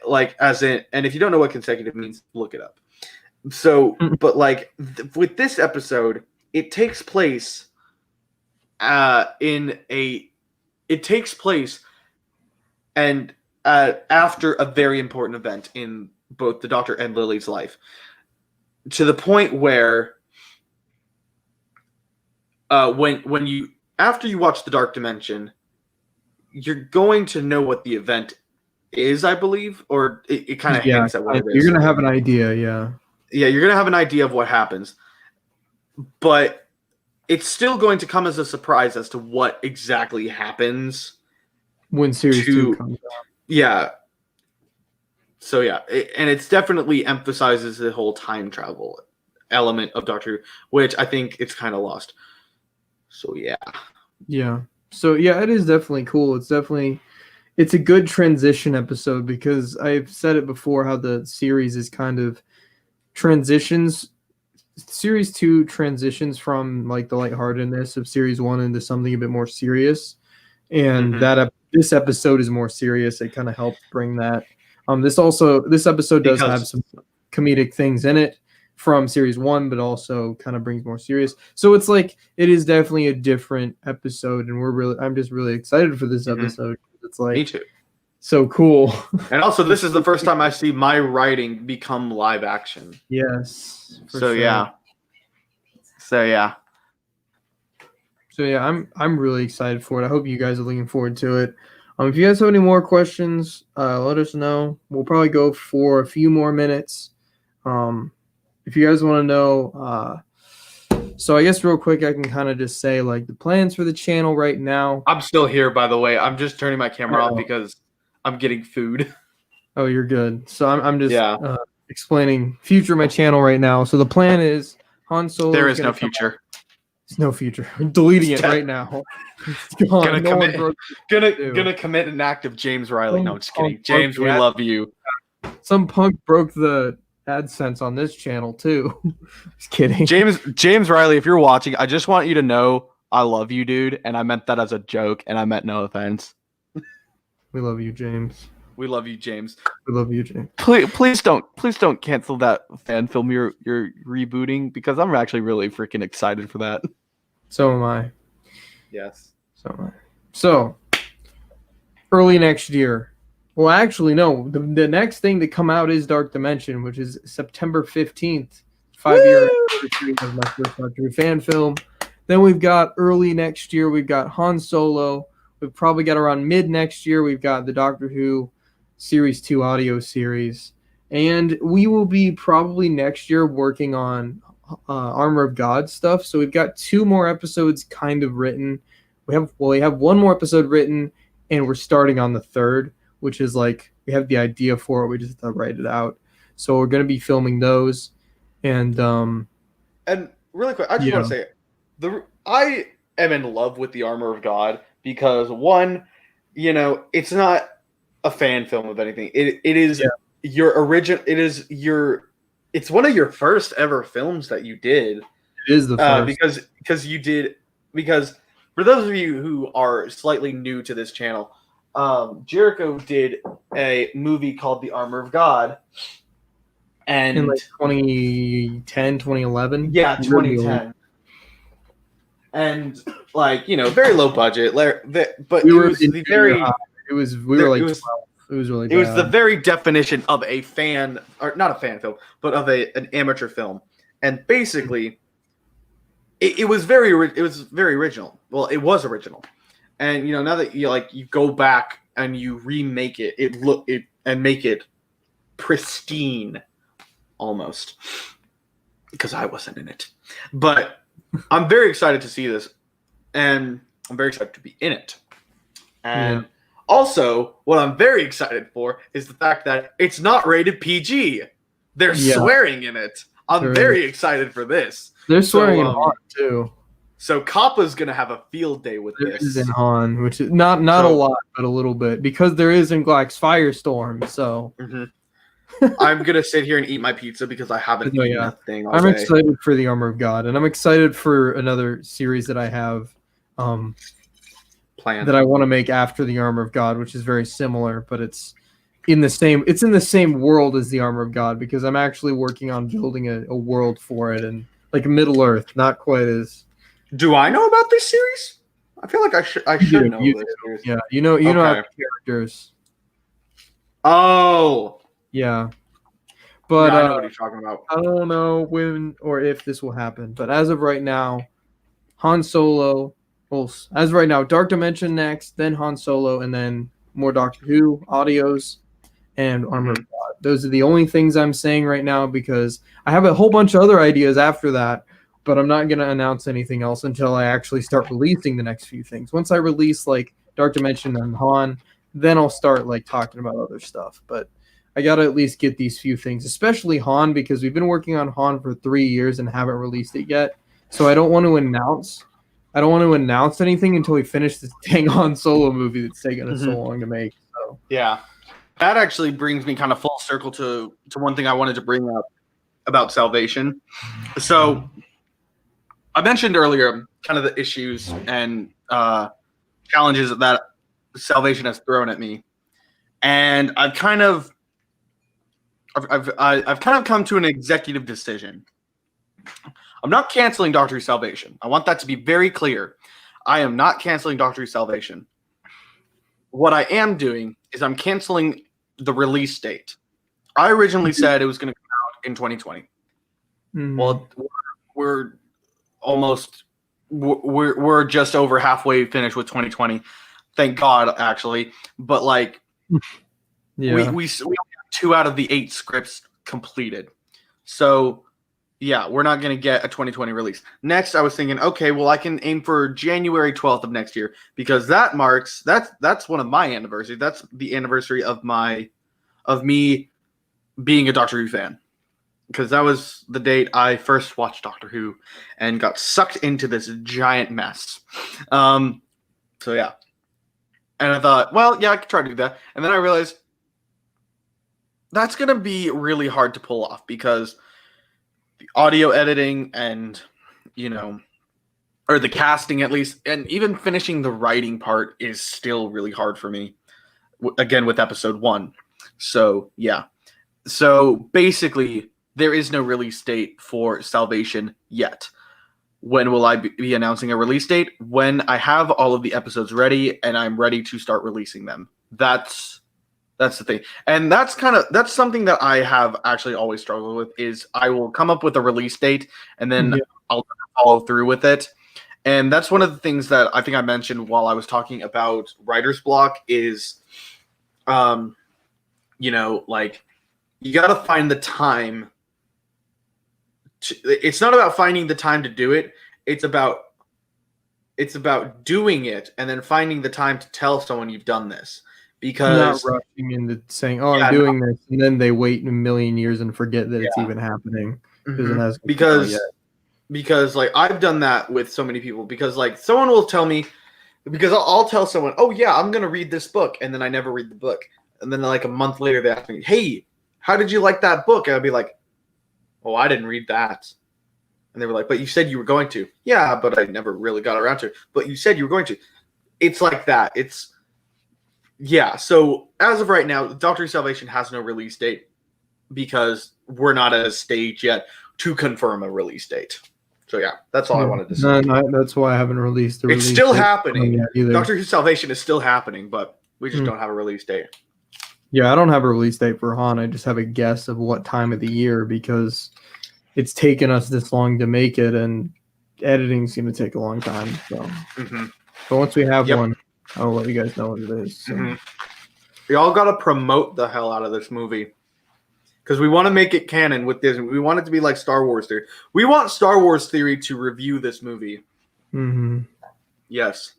Like, as in, and if you don't know what consecutive means, look it up. So, but like, with this episode, it takes place after a very important event in both the Doctor and Lily's life. To the point where after you watch The Dark Dimension, you're going to know what the event is, I believe, or it kind of hints at what it is. You're going to have an idea, yeah. Yeah, you're going to have an idea of what happens. But it's still going to come as a surprise as to what exactly happens when Series 2 comes out. Yeah. So, yeah, and it's definitely emphasizes the whole time travel element of Doctor Who, which I think it's kind of lost. So yeah. Yeah. So yeah, it is definitely cool. It's a good transition episode because I've said it before how the series is kind of transitions. Series 2 transitions from like the lightheartedness of series 1 into something a bit more serious, and this episode is more serious. It kind of helped bring that. This episode does have some comedic things in it from series 1, but also kind of brings more serious. So it's like it is definitely a different episode, and I'm just really excited for this episode. It's like me too. So cool. And also, this is the first time I see my writing become live action. Yes. So yeah. So yeah. So yeah, I'm really excited for it. I hope you guys are looking forward to it. If you guys have any more questions, let us know. We'll probably go for a few more minutes. If you guys want to know, so I guess real quick, I can kind of just say like the plans for the channel right now. I'm still here, by the way. I'm just turning my camera off because I'm getting food. Oh, you're good. So I'm just explaining future of my channel right now. So the plan is Han Solo. There is no future. There's no future. I'm deleting it right now. It's gone. Gonna commit an act of James Riley. No, I'm just kidding. James, we love you. Some punk broke the AdSense on this channel too. Just kidding. James Riley, if you're watching, I just want you to know I love you, dude, and I meant that as a joke, and I meant no offense. We love you, James. We love you, James. We love you, James. Please don't cancel that fan film you're rebooting, because I'm actually really freaking excited for that. So am I. Yes. So am I. So early next year. Well, actually, no. The next thing to come out is Dark Dimension, which is September 15th, 5-year anniversary of my first Doctor Who fan film. Then we've got early next year, we've got Han Solo. We've probably got around mid next year, we've got the Doctor Who Series 2 audio series. And we will be probably next year working on Armor of God stuff. So we've got 2 more episodes kind of written. We have 1 more episode written, and we're starting on the 3rd, which is like we have the idea for it. We just have to write it out. So we're going to be filming those. And really quick, I just want to say, I am in love with the Armor of God because, one, it's not a fan film of anything. It is your original. It's one of your first ever films that you did. It is the first because for those of you who are slightly new to this channel, Jericho did a movie called The Armor of God, and in like 2010, 2011. Yeah, 2010. And very low budget, but we it were was the very. It was we were like 12. It was really bad. It was the very definition of a fan, or not a fan film, but of an amateur film. And basically, it was very original. Well, it was original. And now that you go back and you remake it, and make it pristine, almost, because I wasn't in it. But I'm very excited to see this, and I'm very excited to be in it. And also, what I'm very excited for is the fact that it's not rated PG. They're swearing in it. I'm very excited for this. They're swearing in Han too. So Kappa's gonna have a field day with this. Is in Han, which is not a lot, but a little bit, because there is in Glax Firestorm. So I'm gonna sit here and eat my pizza because I haven't eaten that thing all I'm day. excited for the Armor of God, and I'm excited for another series that I have planned that I want to make after the Armor of God, which is very similar, but it's in the same world as the Armor of God, because I'm actually working on building a world for it, and like Middle Earth, not quite as. Do I know about this series? I feel like I should know this series. Yeah, you know how the characters. Oh. Yeah. But I know what he's talking about. I don't know when or if this will happen, but as of right now, Han Solo. Well, as of right now, Dark Dimension next, then Han Solo, and then more Doctor Who audios and Armor of God. Those are the only things I'm saying right now, because I have a whole bunch of other ideas after that, but I'm not going to announce anything else until I actually start releasing the next few things. Once I release like Dark Dimension and Han, then I'll start like talking about other stuff. But I got to at least get these few things, especially Han, because we've been working on Han for 3 years and haven't released it yet. So I don't want to announce anything until we finish this dang Han Solo movie that's taken us so long to make. So yeah, that actually brings me kind of full circle to one thing I wanted to bring up about Salvation. So I mentioned earlier kind of the issues and challenges that Salvation has thrown at me, and I've kind of come to an executive decision. I'm not canceling Doctor Who Salvation. I want that to be very clear. I am not canceling Doctor Who Salvation. What I am doing is I'm canceling the release date. I originally said it was going to come out in 2020. Well, we're just over halfway finished with 2020. Thank God, actually. But like, we only have 2 out of the 8 scripts completed. So yeah, we're not going to get a 2020 release. Next, I was thinking, okay, well, I can aim for January 12th of next year because that's one of my anniversaries. That's the anniversary of me being a Doctor Who fan. Because that was the date I first watched Doctor Who and got sucked into this giant mess. So yeah. And I thought, well, yeah, I could try to do that. And then I realized that's going to be really hard to pull off because the audio editing and, or the casting at least, and even finishing the writing part is still really hard for me, again, with episode 1. So, yeah. So, basically, there is no release date for Salvation yet. When will I be announcing a release date? When I have all of the episodes ready and I'm ready to start releasing them. That's the thing. And that's something that I have actually always struggled with is I will come up with a release date and then I'll follow through with it. And that's one of the things that I think I mentioned while I was talking about writer's block is, like, you got to find the time. It's not about finding the time to do it. It's about doing it and then finding the time to tell someone you've done this. Because not rushing into saying, "Oh, I'm doing this," and then they wait a million years and forget that it's even happening because like I've done that with so many people. Because like someone will tell me, because I'll tell someone, "Oh yeah, I'm gonna read this book," and then I never read the book, and then like a month later they ask me, "Hey, how did you like that book?" And I'd be like, "Oh, I didn't read that." And they were like, "But you said you were going to." "Yeah, but I never really got around to it." "But you said you were going to." It's like that. Yeah, so as of right now, Doctor Who Salvation has no release date because we're not at a stage yet to confirm a release date. So yeah, that's all I wanted to say. No, that's why I haven't released the release date. It's still happening. Doctor Who Salvation is still happening, but we just don't have a release date. Yeah, I don't have a release date for Han. I just have a guess of what time of the year because it's taken us this long to make it, and editing's going to take a long time. So, But once we have one, I'll let you guys know what it is. So. Y'all got to promote the hell out of this movie because we want to make it canon with Disney. We want it to be like Star Wars Theory. We want Star Wars Theory to review this movie. Yes.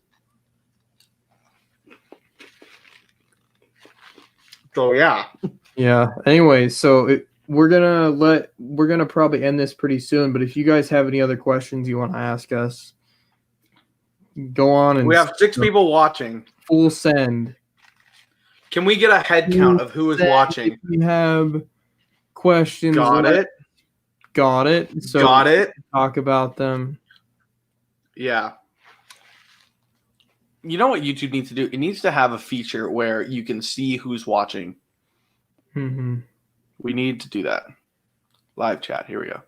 So yeah. Yeah. Anyway, so we're gonna probably end this pretty soon. But if you guys have any other questions you want to ask us, go on. And we have 6 people watching. Full send. Can we get a head count of who is watching? If we have questions. Got it. So got it. Talk about them. Yeah. You know what YouTube needs to do? It needs to have a feature where you can see who's watching. We need to do that. Live chat. Here we go.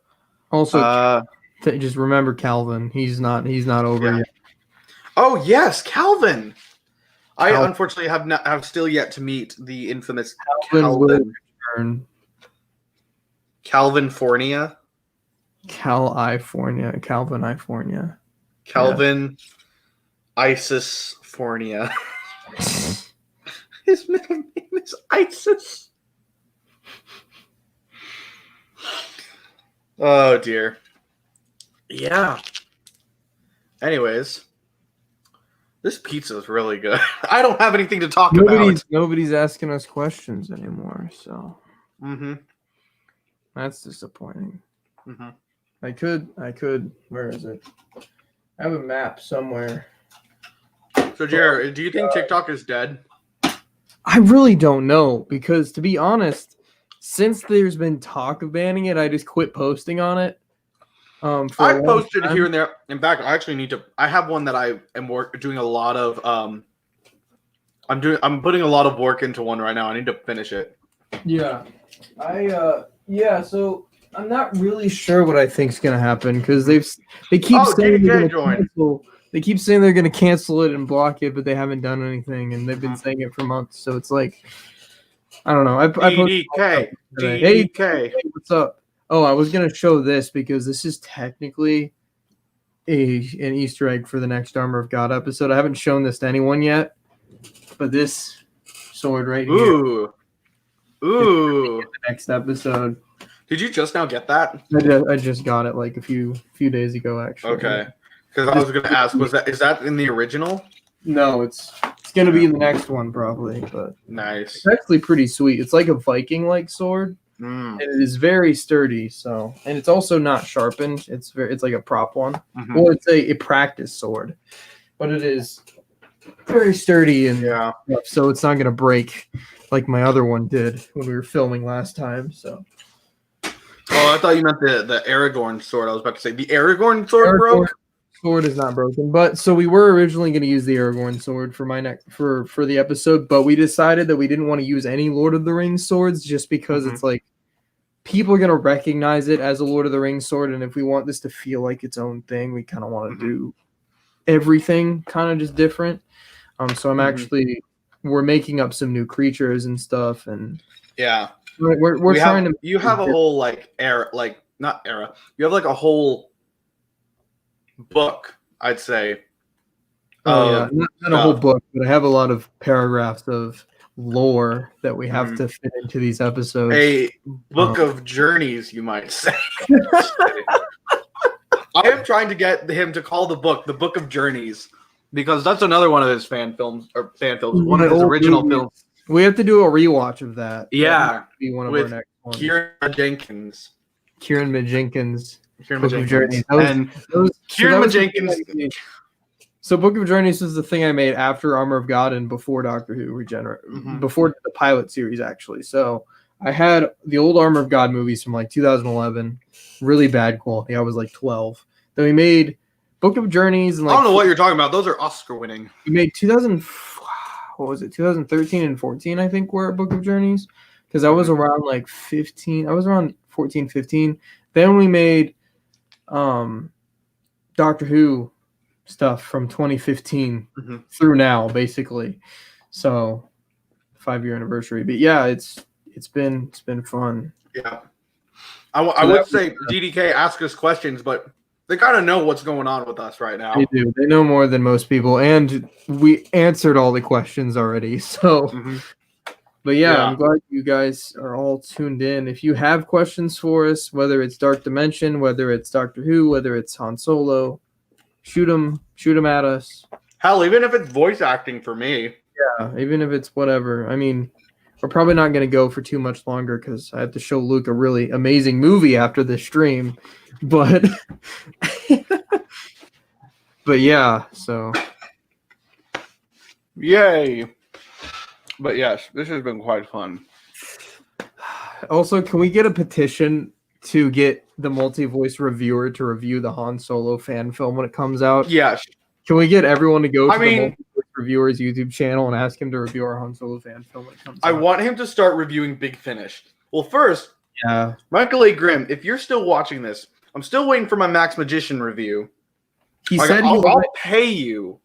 Also, just remember Calvin. He's not over yet. Oh yes, Calvin. I unfortunately have still yet to meet the infamous Calvin. Calvin Fornia. Calvin-ifornia. Calvin Isis Fornia. His middle name is Isis. Oh dear. Yeah. Anyways, This pizza is really good. I don't have anything to talk about. Nobody's asking us questions anymore, so Mm-hmm. that's disappointing. Mm-hmm. I could. Where is it? I have a map somewhere. So, Jared, do you think TikTok is dead? I really don't know because, to be honest, since there's been talk of banning it, I just quit posting on it. I posted here and there. In fact, I actually need to. I have one that I am doing a lot of. I'm putting a lot of work into one right now. I need to finish it. Yeah, So I'm not really sure what I think's gonna happen because they keep saying they're gonna cancel. They keep saying they're gonna cancel it and block it, but they haven't done anything, and they've been saying it for months. So it's like, I don't know. DDK. Hey, what's up? Oh, I was gonna show this because this is technically an Easter egg for the next Armor of God episode. I haven't shown this to anyone yet, but this sword right here. Ooh. The next episode. Did you just now get that? I just got it like a few days ago, actually. Okay. Because I was going to ask, is that in the original? No, it's going to be in the next one probably, but nice. It's actually pretty sweet. It's like a Viking-like sword, and it is very sturdy. So, and it's also not sharpened. It's like a prop one. Mm-hmm. Well, it's a practice sword, but it is very sturdy and stuff, so it's not going to break like my other one did when we were filming last time. So. Oh, I thought you meant the Aragorn sword. I was about to say the Aragorn sword broke. Sword is not broken, but so we were originally going to use the Aragorn sword for for the episode, but we decided that we didn't want to use any Lord of the Rings swords just because it's like people are going to recognize it as a Lord of the Rings sword, and if we want this to feel like its own thing, we kind of want to do everything kind of just different. So I'm actually we're making up some new creatures and stuff, and we're trying to. You have a whole not era. You have like a whole book, I'd say. Not a whole book, but I have a lot of paragraphs of lore that we have to fit into these episodes. A book of journeys, you might say. I am trying to get him to call the book of journeys, because that's another one of his fan films, one of his original films. We have to do a rewatch of that. Yeah, be one of our next ones. Kieran Jenkins. Book of Journeys. Kieran Jenkins. So Book of Journeys was the thing I made after Armor of God and before Doctor Who before the pilot series, actually. So I had the old Armor of God movies from like 2011, really bad quality. I was like 12. Then we made Book of Journeys. And I don't know what you're talking about. Those are Oscar winning. We made 2013 and 14, I think, were Book of Journeys. Because I was around like 15. I was around 14, 15. Then we made Doctor Who stuff from 2015 through now, basically. So 5-year anniversary. But yeah, it's been fun. Yeah. I would say DDK ask us questions, but they gotta know what's going on with us right now. They do. They know more than most people, and we answered all the questions already. So but yeah, I'm glad you guys are all tuned in. If you have questions for us, whether it's Dark Dimension, whether it's Doctor Who, whether it's Han Solo, shoot them at us. Hell, even if it's voice acting for me. Yeah, even if it's whatever. I mean, we're probably not going to go for too much longer because I have to show Luke a really amazing movie after this stream. But, but yeah, so. Yay. But yes, this has been quite fun. Also, can we get a petition to get the multi-voice reviewer to review the Han Solo fan film when it comes out? Yes. Can we get everyone to go to the multi-voice reviewer's YouTube channel and ask him to review our Han Solo fan film when it comes out? I want him to start reviewing Big Finish. Well, first, Michael A. Grimm, if you're still watching this, I'm still waiting for my Max Magician review. He said I'll pay you.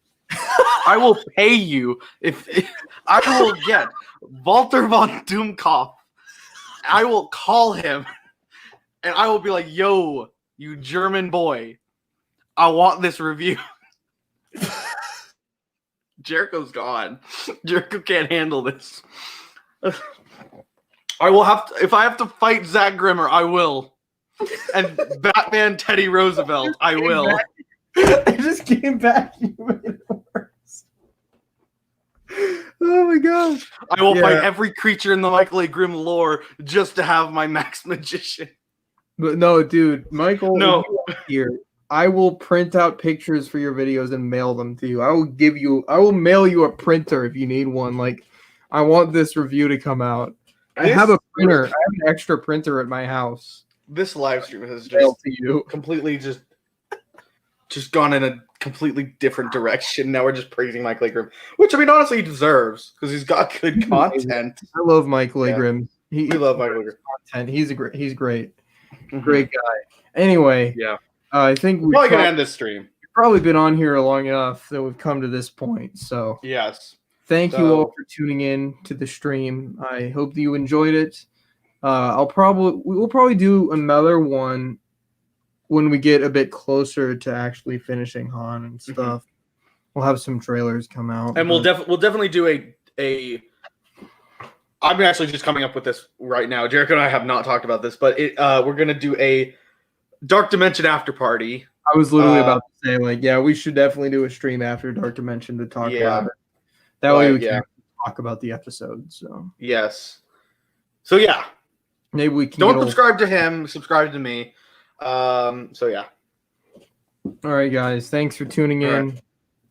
I will pay you if I will get Walter von Doomkopf. I will call him and I will be like, "Yo, you German boy, I want this review." Jericho's gone. Jericho can't handle this. I will have to, if I have to fight Zach Grimmer, I will. And Batman Teddy Roosevelt, I will. I just came back. You made it worse. Oh my god. I will fight every creature in the Michael A. Grimm lore just to have my Max Magician. But no, dude, Michael, No. if you are here, I will print out pictures for your videos and mail them to you. I will mail you a printer if you need one. Like, I want this review to come out. I have a printer. I have an extra printer at my house. This live stream has just to you. Completely just gone in a completely different direction. Now we're just praising Michael A. Grimm, which I mean, honestly, he deserves because he's got good content. I love Michael A. Grimm. We love Michael A. Grimm. Content. He's great. Great guy. Anyway, I think we're probably gonna end this stream. We've probably been on here long enough that we've come to this point. So yes, thank you all for tuning in to the stream. I hope that you enjoyed it. We'll probably do another one when we get a bit closer to actually finishing Han and stuff. We'll have some trailers come out, and we'll definitely do a. I'm actually just coming up with this right now. Jericho and I have not talked about this, but we're gonna do a Dark Dimension after party. I was literally about to say, we should definitely do a stream after Dark Dimension to talk about it. That way we can talk about the episode. So yes. So yeah. Maybe we can don't subscribe to him, subscribe to me. So yeah. All right, guys. Thanks for tuning in.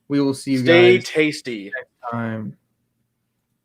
We will see you guys Stay tasty next time.